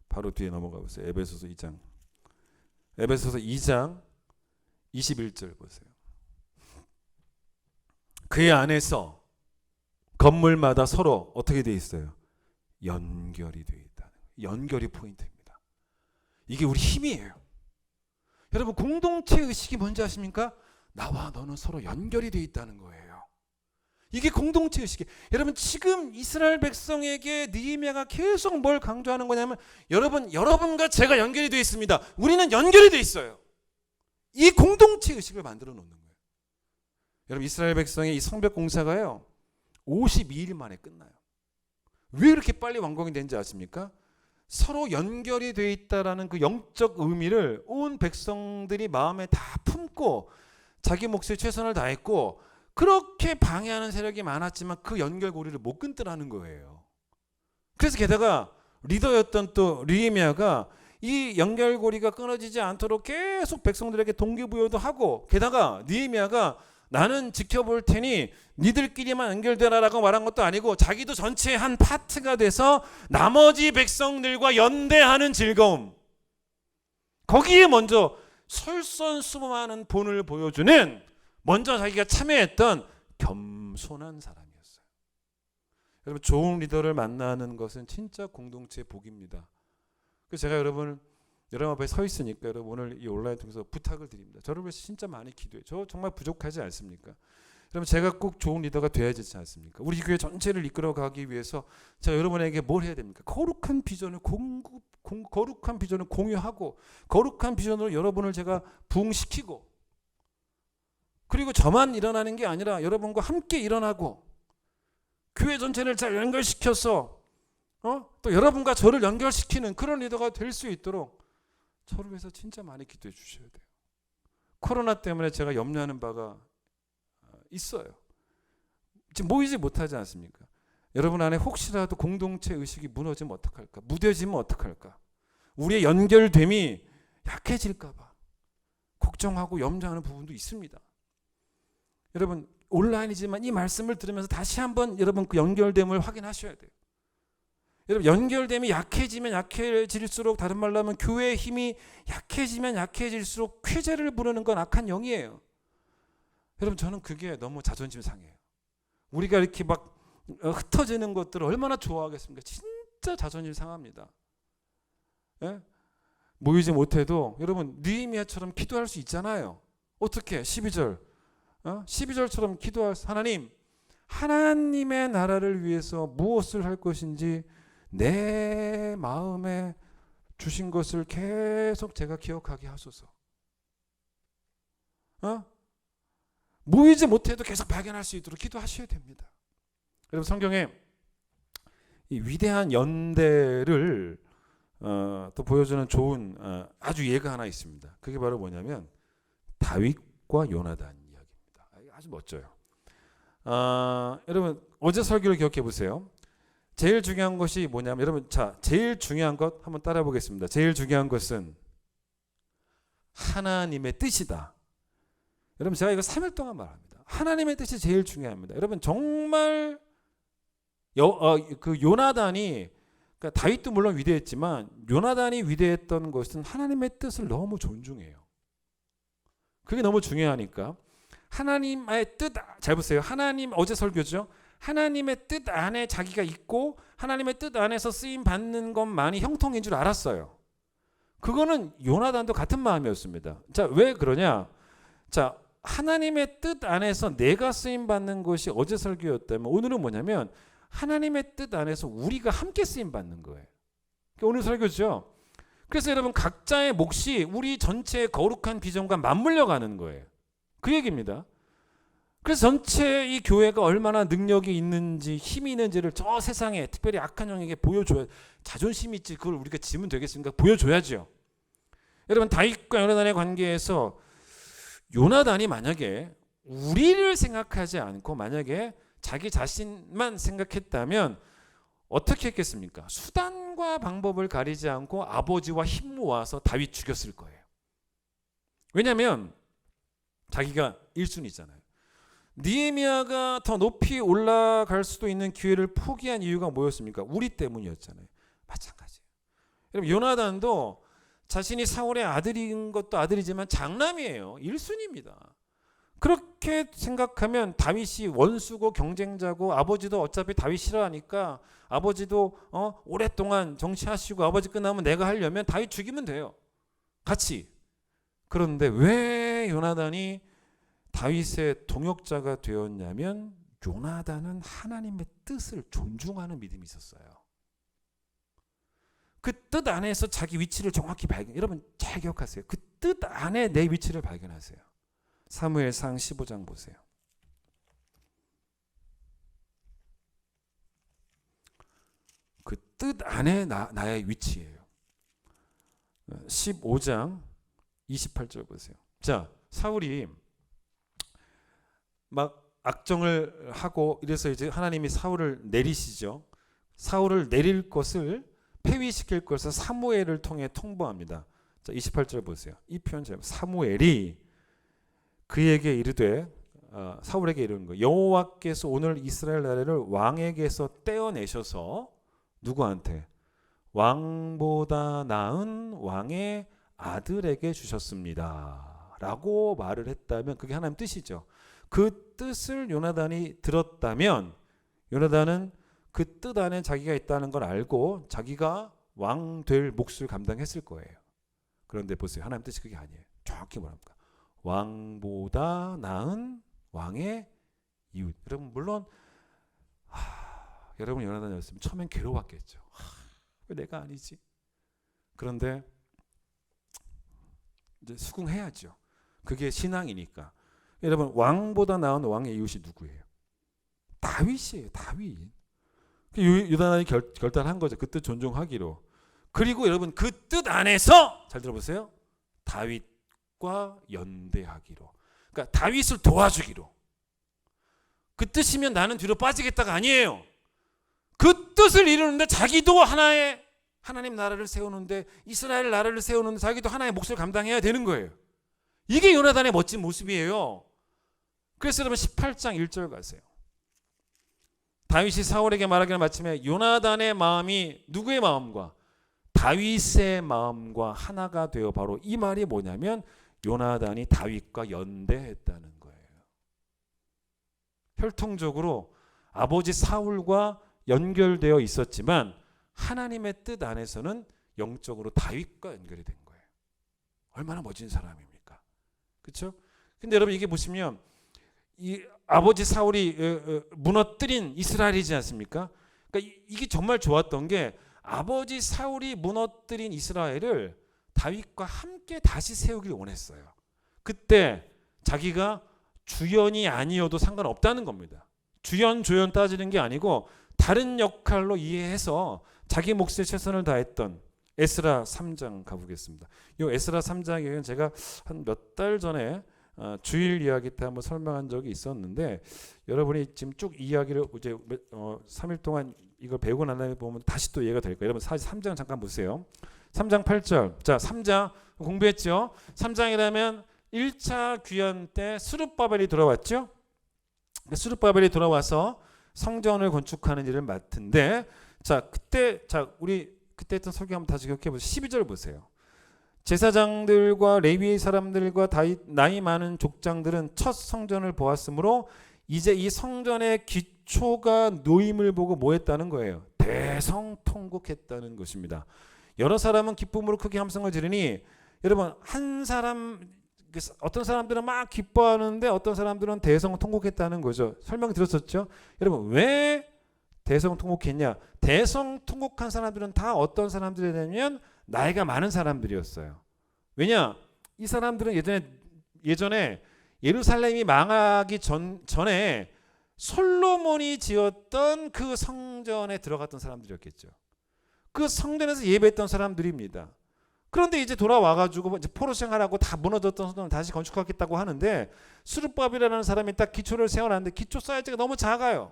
바로 뒤에 넘어가 보세요. 에베소서 2장. 에베소서 2장 21절 보세요. 그의 안에서 건물마다 서로 어떻게 되어 있어요? 연결이 되어 있다는 거예요. 연결이 포인트입니다. 이게 우리 힘이에요. 여러분 공동체 의식이 뭔지 아십니까? 나와 너는 서로 연결이 되어 있다는 거예요. 이게 공동체 의식이에요. 여러분 지금 이스라엘 백성에게 느헤미야가 계속 뭘 강조하는 거냐면 여러분과 제가 연결이 되어 있습니다. 우리는 연결이 되어 있어요. 이 공동체 의식을 만들어 놓는 거예요. 여러분 이스라엘 백성의 이 성벽 공사가요 52일 만에 끝나요. 왜 이렇게 빨리 완공이 된지 아십니까? 서로 연결이 되어 있다라는 그 영적 의미를 온 백성들이 마음에 다 품고 자기 몫에 최선을 다했고 그렇게 방해하는 세력이 많았지만 그 연결고리를 못 끊더라는 거예요. 그래서 게다가 리더였던 또 느헤미야가 이 연결고리가 끊어지지 않도록 계속 백성들에게 동기부여도 하고 게다가 느헤미야가 나는 지켜볼 테니 니들끼리만 연결되라라고 말한 것도 아니고 자기도 전체의 한 파트가 돼서 나머지 백성들과 연대하는 즐거움 거기에 먼저 솔선수범하는 본을 보여주는 먼저 자기가 참여했던 겸손한 사람이었어요. 여러분 좋은 리더를 만나는 것은 진짜 공동체의 복입니다. 그래서 제가 여러분 앞에 서 있으니까 여러분 오늘 이 온라인 통해서 부탁을 드립니다. 저를 위해서 진짜 많이 기도해요. 저 정말 부족하지 않습니까? 여러분 제가 꼭 좋은 리더가 돼야 되지 않습니까? 우리 교회 전체를 이끌어가기 위해서 제가 여러분에게 뭘 해야 됩니까? 거룩한 비전을 거룩한 비전을 공유하고 거룩한 비전으로 여러분을 제가 부흥시키고 그리고 저만 일어나는 게 아니라 여러분과 함께 일어나고 교회 전체를 잘 연결시켜서 또 여러분과 저를 연결시키는 그런 리더가 될 수 있도록 저를 위해서 진짜 많이 기도해 주셔야 돼요. 코로나 때문에 제가 염려하는 바가 있어요. 지금 모이지 못하지 않습니까? 여러분 안에 혹시라도 공동체 의식이 무너지면 어떡할까? 무뎌지면 어떡할까? 우리의 연결됨이 약해질까 봐 걱정하고 염려하는 부분도 있습니다. 여러분 온라인이지만 이 말씀을 들으면서 다시 한번 여러분 그 연결됨을 확인하셔야 돼요. 여러분 연결됨이 약해지면 약해질수록 다른 말로 하면 교회의 힘이 약해지면 약해질수록 쾌재를 부르는 건 악한 영이에요. 여러분 저는 그게 너무 자존심 상해요. 우리가 이렇게 막 흩어지는 것들을 얼마나 좋아하겠습니까? 진짜 자존심 상합니다. 예? 모이지 못해도 여러분 느헤미야처럼 기도할 수 있잖아요. 어떻게? 12절 12절처럼 기도할 하나님의 나라를 위해서 무엇을 할 것인지 내 마음에 주신 것을 계속 제가 기억하게 하소서. 모이지 못해도 계속 발견할 수 있도록 기도하셔야 됩니다. 여러분 성경에 이 위대한 연대를 또 보여주는 좋은 아주 예가 하나 있습니다. 그게 바로 뭐냐면 다윗과 요나단 이야기입니다. 아주 멋져요. 여러분 어제 설교를 기억해 보세요. 제일 중요한 것이 뭐냐면 여러분 제일 중요한 것 한번 따라 보겠습니다. 제일 중요한 것은 하나님의 뜻이다. 여러분 제가 이거 3일 동안 말합니다. 하나님의 뜻이 제일 중요합니다. 여러분 정말 그 요나단이 그러니까 다윗도 물론 위대했지만 요나단이 위대했던 것은 하나님의 뜻을 너무 존중해요. 그게 너무 중요하니까 하나님의 뜻 잘 보세요. 하나님 어제 설교죠. 하나님의 뜻 안에 자기가 있고 하나님의 뜻 안에서 쓰임 받는 것만이 형통인 줄 알았어요. 그거는 요나단도 같은 마음이었습니다. 자, 왜 그러냐? 자, 하나님의 뜻 안에서 내가 쓰임 받는 것이 어제 설교였다면 오늘은 뭐냐면 하나님의 뜻 안에서 우리가 함께 쓰임 받는 거예요. 오늘 설교죠. 그래서 여러분 각자의 몫이 우리 전체의 거룩한 비전과 맞물려 가는 거예요. 그 얘기입니다. 그래서 전체 이 교회가 얼마나 능력이 있는지 힘이 있는지를 저 세상에 특별히 악한 영에게 보여줘야 자존심 있지 그걸 우리가 지면 되겠습니까? 보여줘야죠. 여러분 다윗과 요나단의 관계에서 요나단이 만약에 우리를 생각하지 않고 만약에 자기 자신만 생각했다면 어떻게 했겠습니까? 수단과 방법을 가리지 않고 아버지와 힘 모아서 다윗 죽였을 거예요. 왜냐하면 자기가 1순위잖아요. 느헤미야가 더 높이 올라갈 수도 있는 기회를 포기한 이유가 뭐였습니까? 우리 때문이었잖아요. 마찬가지예요. 여러분 요나단도 자신이 사울의 아들인 것도 아들이지만 장남이에요. 1순위입니다. 그렇게 생각하면 다윗이 원수고 경쟁자고 아버지도 어차피 다윗 싫어하니까 아버지도 오랫동안 정치하시고 아버지 끝나면 내가 하려면 다윗 죽이면 돼요. 같이. 그런데 왜 요나단이 다윗의 동역자가 되었냐면 요나단은 하나님의 뜻을 존중하는 믿음이 있었어요. 그 뜻 안에서 자기 위치를 정확히 여러분 잘 기억하세요. 그 뜻 안에 내 위치를 발견하세요. 사무엘상 15장 보세요. 그 뜻 안에 나의 위치예요. 15장 28절 보세요. 자, 사울이 막 악정을 하고 이래서 이제 하나님이 사울을 내리시죠. 사울을 내릴 것을 폐위시킬 것을 사무엘을 통해 통보합니다. 자, 28절 보세요. 이 표현 잘 사무엘이 그에게 이르되 사울에게 이르는 거예요. 여호와께서 오늘 이스라엘 나라를 왕에게서 떼어내셔서 누구한테? 왕보다 나은 왕의 아들에게 주셨습니다. 라고 말을 했다면 그게 하나님 뜻이죠. 그 뜻을 요나단이 들었다면 요나단은 그 뜻 안에 자기가 있다는 걸 알고 자기가 왕 될 몫을 감당했을 거예요. 그런데 보세요. 하나님 뜻이 그게 아니에요. 정확히 뭐랍니까? 왕보다 나은 왕의 이웃. 여러분 물론 여러분 요나단이었으면 처음엔 괴로웠겠죠. 왜 내가 아니지? 그런데 이제 수긍해야죠. 그게 신앙이니까. 여러분 왕보다 나은 왕의 이웃이 누구예요? 다윗이에요. 다윗. 요나단이 결단한 거죠. 그 뜻 존중하기로. 그리고 여러분 그 뜻 안에서 잘 들어보세요. 다윗과 연대하기로. 그러니까 다윗을 도와주기로. 그 뜻이면 나는 뒤로 빠지겠다가 아니에요. 그 뜻을 이루는데 자기도 하나의 하나님 나라를 세우는데 이스라엘 나라를 세우는데 자기도 하나의 몫을 감당해야 되는 거예요. 이게 요나단의 멋진 모습이에요. 그래서 여러분 18장 1절 가세요. 다윗이 사울에게 말하기를 마침에 요나단의 마음이 누구의 마음과 다윗의 마음과 하나가 되어 바로 이 말이 뭐냐면 요나단이 다윗과 연대했다는 거예요. 혈통적으로 아버지 사울과 연결되어 있었지만 하나님의 뜻 안에서는 영적으로 다윗과 연결이 된 거예요. 얼마나 멋진 사람입니까? 그렇죠? 근데 여러분 이게 보시면 이 아버지 사울이 무너뜨린 이스라엘이지 않습니까? 그러니까 이게 정말 좋았던 게 아버지 사울이 무너뜨린 이스라엘을 다윗과 함께 다시 세우길 원했어요. 그때 자기가 주연이 아니어도 상관없다는 겁니다. 주연 조연 따지는 게 아니고 다른 역할로 이해해서 자기 몫의 최선을 다했던 에스라 3장 가보겠습니다. 이 에스라 3장에는 제가 한 몇 달 전에 주일 이야기 때 한번 설명한 적이 있었는데 여러분이 지금 쭉 이야기를 이제 3일 동안 이걸 배우고 난 다음에 보면 다시 또 이해가 될 거예요. 여러분 3장 잠깐 보세요. 3장 8절. 자, 3장 공부했죠. 3장이라면 1차 귀환 때 스룹바벨이 돌아왔죠. 스룹바벨이 돌아와서 성전을 건축하는 일을 맡은데 자, 우리 그때 했던 설교 한번 다시 기억해 보세요. 12절 보세요. 제사장들과 레위 사람들과 나이 많은 족장들은 첫 성전을 보았으므로 이제 이 성전의 기초가 놓임을 보고 뭐 했다는 거예요? 대성통곡했다는 것입니다. 여러 사람은 기쁨으로 크게 함성을 지르니 여러분 어떤 사람들은 막 기뻐하는데 어떤 사람들은 대성통곡했다는 거죠. 설명 들었었죠? 여러분 왜 대성통곡했냐? 대성통곡한 사람들은 다 어떤 사람들이냐면 나이가 많은 사람들이었어요. 왜냐? 이 사람들은 예전에 예루살렘이 망하기 전에 솔로몬이 지었던 그 성전에 들어갔던 사람들이었겠죠. 그 성전에서 예배했던 사람들입니다. 그런데 이제 돌아와가지고 이제 포로 생활하고 다 무너졌던 성전을 다시 건축하겠다고 하는데 스룹바벨이라는 사람이 딱 기초를 세워놨는데 기초 사이즈가 너무 작아요.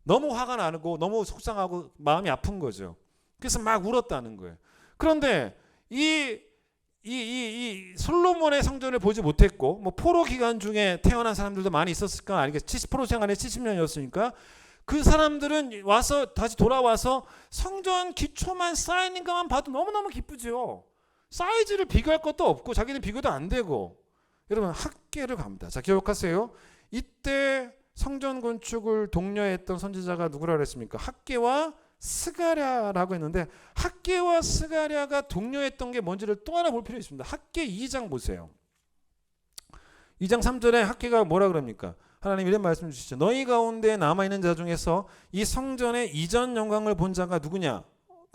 너무 화가 나고 너무 속상하고 마음이 아픈 거죠. 그래서 막 울었다는 거예요. 그런데 이 솔로몬의 성전을 보지 못했고 뭐 포로 기간 중에 태어난 사람들도 많이 있었을까 아니겠지. 포로 생활에 70년이었으니까 그 사람들은 다시 돌아와서 성전 기초만 쌓이는 것만 봐도 너무너무 기쁘죠. 사이즈를 비교할 것도 없고 자기는 비교도 안 되고. 여러분 학계를 갑니다. 자, 기억하세요. 이때 성전 건축을 독려했던 선지자가 누구라 그랬습니까? 학계와 스가랴라고 했는데 학계와 스가랴가 독려했던 게 뭔지를 또 하나 볼 필요 있습니다. 학계 2장 보세요. 2장 3절에 학계가 뭐라 그럽니까? 하나님 이런 말씀 주시죠. 너희 가운데 남아있는 자 중에서 이 성전의 이전 영광을 본 자가 누구냐?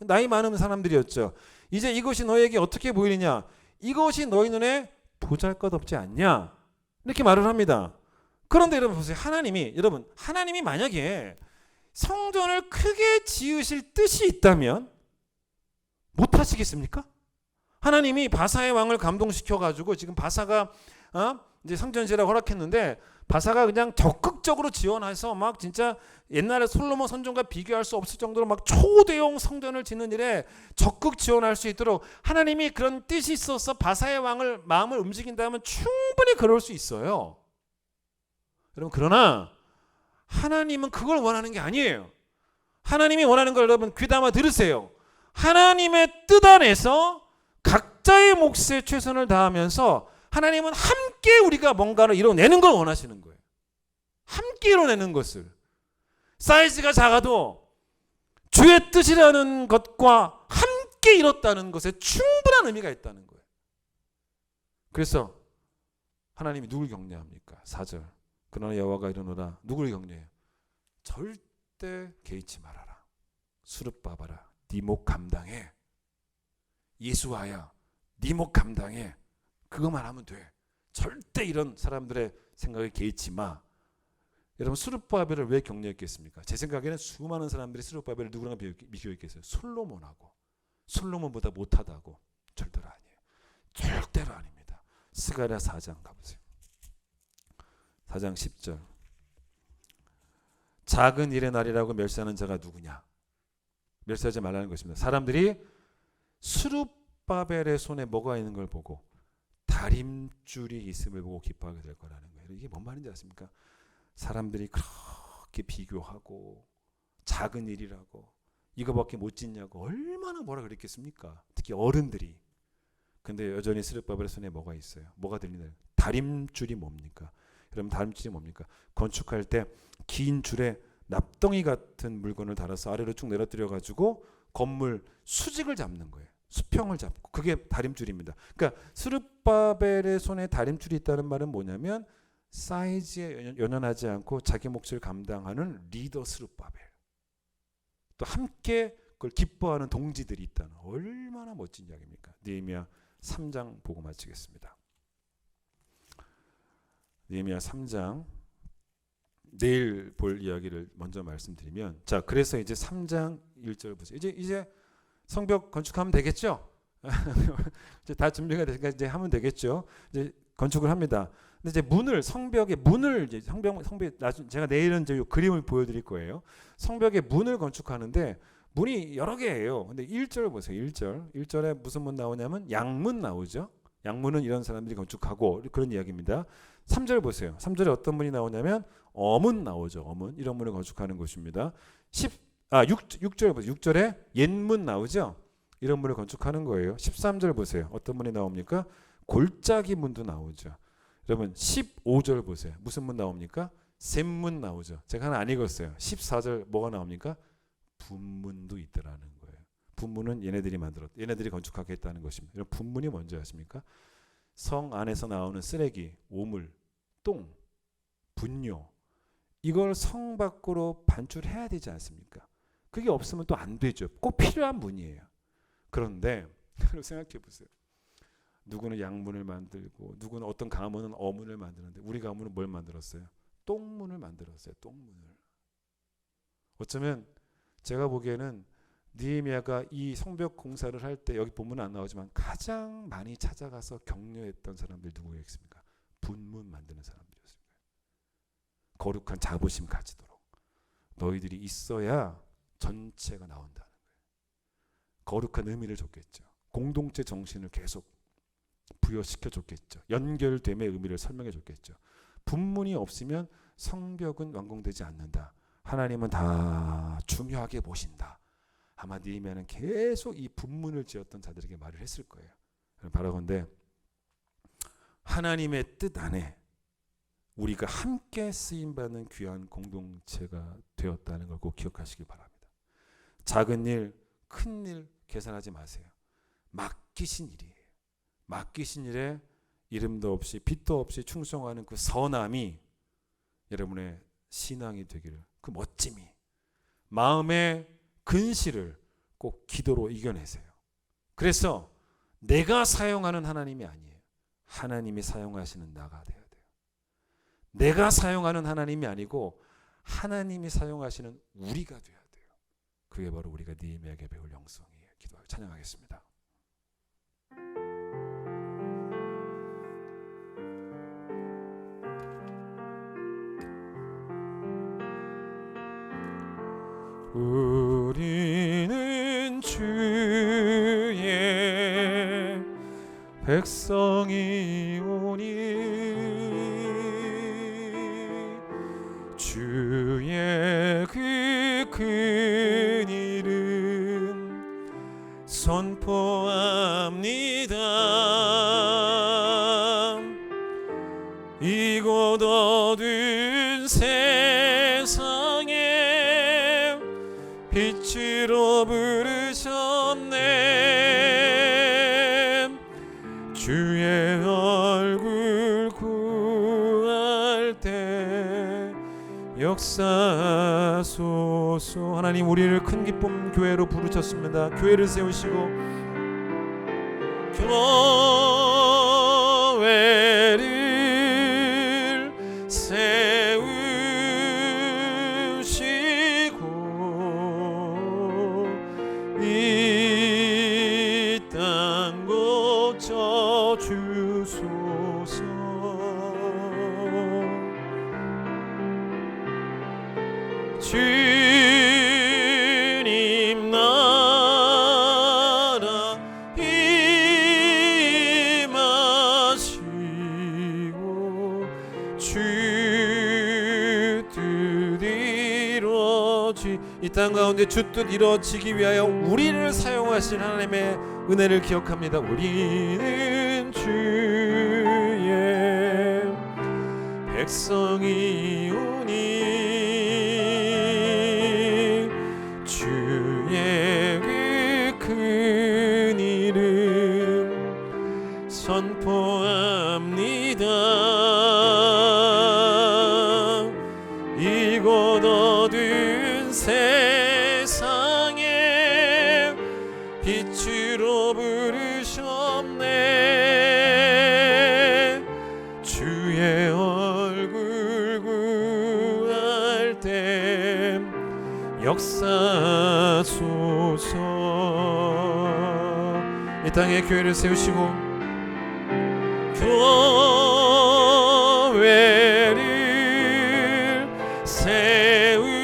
나이 많은 사람들이었죠. 이제 이것이 너에게 어떻게 보이느냐? 이것이 너희 눈에 보잘것없지 않냐? 이렇게 말을 합니다. 그런데 여러분 보세요. 하나님이 만약에 성전을 크게 지으실 뜻이 있다면 못 하시겠습니까? 하나님이 바사의 왕을 감동시켜 가지고 지금 바사가 이제 성전 지으라고 허락했는데 바사가 그냥 적극적으로 지원해서 막 진짜 옛날에 솔로몬 성전과 비교할 수 없을 정도로 막 초대형 성전을 짓는 일에 적극 지원할 수 있도록 하나님이 그런 뜻이 있어서 바사의 왕을 마음을 움직인다면 충분히 그럴 수 있어요. 여러분 그러나 하나님은 그걸 원하는 게 아니에요. 하나님이 원하는 걸 여러분 귀담아 들으세요. 하나님의 뜻 안에서 각자의 몫에 최선을 다하면서 하나님은 함께 우리가 뭔가를 이뤄내는 걸 원하시는 거예요. 함께 이뤄내는 것을. 사이즈가 작아도 주의 뜻이라는 것과 함께 이뤘다는 것에 충분한 의미가 있다는 거예요. 그래서 하나님이 누굴 격려합니까? 4절. 그러나 여호와가 이르노라. 누구를 격려해요? 절대 개의치 말아라. 수르바바라. 네 목 감당해. 예수아야. 네 목 감당해. 그거만 하면 돼. 절대 이런 사람들의 생각에 개의치 마. 여러분 수르바벨을 왜 격려했겠습니까? 제 생각에는 수많은 사람들이 수르바벨을 누구랑 비교했겠어요? 솔로몬하고. 솔로몬보다 못하다고. 절대로 아니에요. 절대로 아닙니다. 스가랴 4장 가보세요. 4장 10절. 작은 일의 날이라고 멸시하는 자가 누구냐? 멸시하지 말라는 것입니다. 사람들이 수룹바벨의 손에 뭐가 있는 걸 보고 다림줄이 있음을 보고 기뻐하게 될 거라는 거예요. 이게 뭔 말인지 아십니까? 사람들이 그렇게 비교하고 작은 일이라고 이거밖에 못 짓냐고 얼마나 뭐라 그랬겠습니까? 특히 어른들이. 근데 여전히 수룹바벨의 손에 뭐가 있어요? 뭐가 들리나요? 다림줄이 뭡니까? 그럼 다림줄이 뭡니까? 건축할 때 긴 줄에 납덩이 같은 물건을 달아서 아래로 쭉 내려뜨려 가지고 건물 수직을 잡는 거예요. 수평을 잡고. 그게 다림줄입니다. 그러니까 스룹바벨의 손에 다림줄이 있다는 말은 뭐냐면 사이즈에 연연하지 않고 자기 몫을 감당하는 리더 스룹바벨. 또 함께 그걸 기뻐하는 동지들이 있다는, 얼마나 멋진 이야기입니까? 느헤미야 3장 보고 마치겠습니다. 느헤미야 3장 내일 볼 이야기를 먼저 말씀드리면, 자, 그래서 이제 3장 1절 보세요. 이제 성벽 건축하면 되겠죠? 이제 다 준비가 되니까 이제 하면 되겠죠? 이제 건축을 합니다. 근데 이제 문을, 성벽의 문을, 이제 성벽 나중 제가 내일은 이제 그림을 보여드릴 거예요. 성벽의 문을 건축하는데 문이 여러 개예요. 근데 1절 보세요. 1절에 무슨 문 나오냐면 양문 나오죠. 양문은 이런 사람들이 건축하고, 그런 이야기입니다. 3절 보세요. 3절에 어떤 문이 나오냐면 어문 나오죠. 어문. 이런 문을 건축하는 것입니다. 6절 보세요. 6절에 옛문 나오죠. 이런 문을 건축하는 거예요. 13절 보세요. 어떤 문이 나옵니까? 골짜기 문도 나오죠. 여러분 15절 보세요. 무슨 문 나옵니까? 샘문 나오죠. 제가 하나 안 읽었어요. 14절 뭐가 나옵니까? 분문도 있더라는 거예요. 분문은 얘네들이 건축하겠다는 것입니다. 여러분 분문이 뭔지 아십니까? 성 안에서 나오는 쓰레기, 오물, 똥, 분뇨, 이걸 성 밖으로 반출해야 되지 않습니까? 그게 없으면 또 안 되죠. 꼭 필요한 문이에요. 그런데 생각해 보세요. 누구는 양문을 만들고, 누구는 어떤 가문은 어문을 만드는데, 우리 가문은 뭘 만들었어요? 똥문을 만들었어요. 똥문을. 어쩌면 제가 보기에는 느헤미야가 이 성벽 공사를 할 때, 여기 본문은 안 나오지만 가장 많이 찾아가서 격려했던 사람들 누구였습니까? 분문 만드는 사람들이었습니다. 거룩한 자부심 가지도록 너희들이 있어야 전체가 나온다는 거예요. 거룩한 의미를 줬겠죠. 공동체 정신을 계속 부여시켜 줬겠죠. 연결됨의 의미를 설명해 줬겠죠. 분문이 없으면 성벽은 완공되지 않는다. 하나님은 다 중요하게 보신다. 아마 느헤미야는 계속 이 분문을 지었던 자들에게 말을 했을 거예요. 바라건대 하나님의 뜻 안에 우리가 함께 쓰임받는 귀한 공동체가 되었다는 걸 꼭 기억하시길 바랍니다. 작은 일, 큰 일 계산하지 마세요. 맡기신 일이에요. 맡기신 일에 이름도 없이 빛도 없이 충성하는 그 선함이 여러분의 신앙이 되기를, 그 멋짐이, 마음의 근실을 꼭 기도로 이겨내세요. 그래서 내가 사용하는 하나님이 아니에요. 하나님이 사용하시는 나가 돼야 돼요. 내가 사용하는 하나님이 아니고 하나님이 사용하시는 우리가 돼야 돼요. 그게 바로 우리가 느헤미야에게 배울 영성이에요. 기도하고 찬양하겠습니다. 우리는 주의 백성이오니 주의 그 큰 일은 선포합니다. 이곳 어두운 세상에 빛으로 부르셨네. 주의 얼굴 구할 때 역사소서. 하나님, 우리를 큰 기쁨 교회로 부르셨습니다. 교회를 세우시고 교회를 세우시고 이 땅 고쳐 주소서. 주님 나라 임하시고 주 뜻 이루어지, 이 땅 가운데 주 뜻 이루어지기 위하여 우리를 사용하신 하나님의 은혜를 기억합니다. 우리는 주의 백성이오니 이곳 어두운 세상에 빛으로 부르셨네. 주의 얼굴 구할 때 역사소서. 이 땅에 교회를 세우시고 교회를 세우시고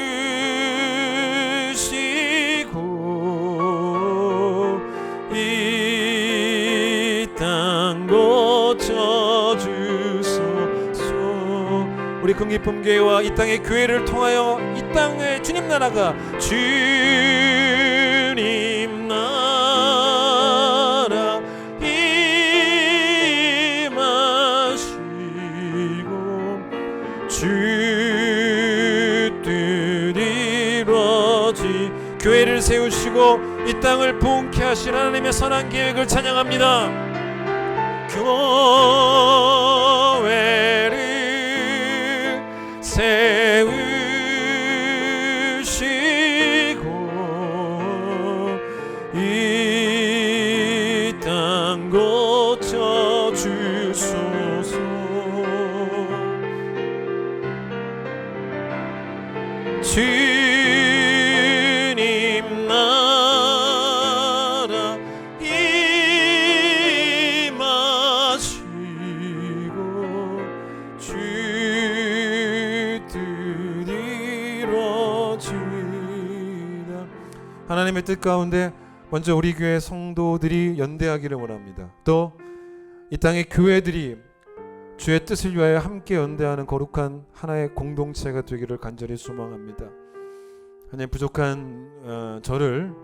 이 땅 고쳐주소서. 우리 긍기품교회와 이 땅의 교회를 통하여 이 땅의 주님 나라가 주님 나라 임하시고 주 뜻 이루어지. 교회를 세우시고 이 땅을 부흥케 하신 하나님의 선한 계획을 찬양합니다. 교회를 세우시고 이 땅 고쳐주소서. 주님 나라 임하시고 주 뜻 이루어지이다. 하나님의 뜻 가운데 먼저 우리 교회 성도들이 연대하기를 원합니다. 또 이 땅의 교회들이 주의 뜻을 위하여 함께 연대하는 거룩한 하나의 공동체가 되기를 간절히 소망합니다. 하나님, 부족한 저를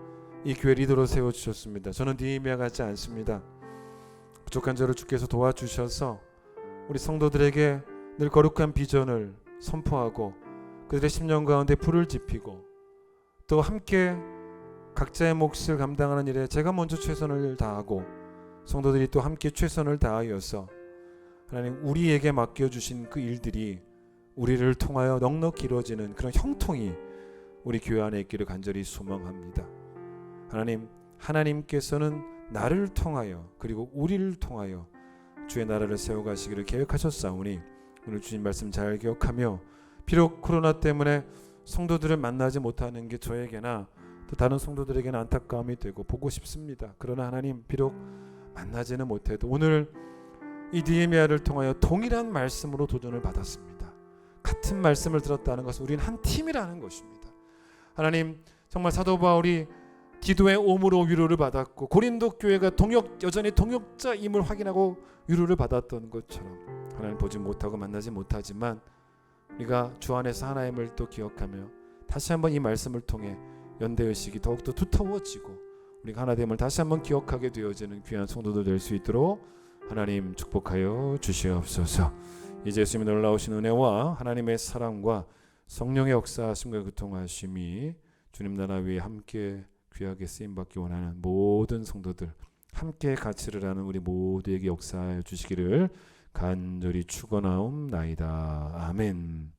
이 교회 리더로 세워주셨습니다. 저는 느헤미야 같지 않습니다. 부족한 저를 주께서 도와주셔서 우리 성도들에게 늘 거룩한 비전을 선포하고 그들의 심령 가운데 불을 지피고 또 함께 각자의 몫을 감당하는 일에 제가 먼저 최선을 다하고 성도들이 또 함께 최선을 다하여서 하나님 우리에게 맡겨주신 그 일들이 우리를 통하여 넉넉히 이루어지는 그런 형통이 우리 교회 안에 있기를 간절히 소망합니다. 하나님께서는 나를 통하여 그리고 우리를 통하여 주의 나라를 세워가시기를 계획하셨사오니 오늘 주신 말씀 잘 기억하며 비록 코로나 때문에 성도들을 만나지 못하는 게 저에게나 또 다른 성도들에게는 안타까움이 되고 보고 싶습니다. 그러나 하나님, 비록 만나지는 못해도 오늘 이 느헤미야를 통하여 동일한 말씀으로 도전을 받았습니다. 같은 말씀을 들었다는 것은 우리는 한 팀이라는 것입니다. 하나님, 정말 사도 바울이 기도의 오므로 위로를 받았고 고린도 교회가 여전히 동역자임을 확인하고 위로를 받았던 것처럼 하나님, 보지 못하고 만나지 못하지만 우리가 주 안에서 하나님을 또 기억하며 다시 한번 이 말씀을 통해 연대의식이 더욱더 두터워지고 우리가 하나됨을 다시 한번 기억하게 되어지는 귀한 성도들 될 수 있도록 하나님 축복하여 주시옵소서. 이제 예수님의 놀라우신 은혜와 하나님의 사랑과 성령의 역사하심과 교통하심이 주님 나라 위에 함께 귀하게 쓰임받기 원하는 모든 성도들, 함께 가치를 하는 우리 모두에게 역사하여 주시기를 간절히 축원하옵나이다. 아멘.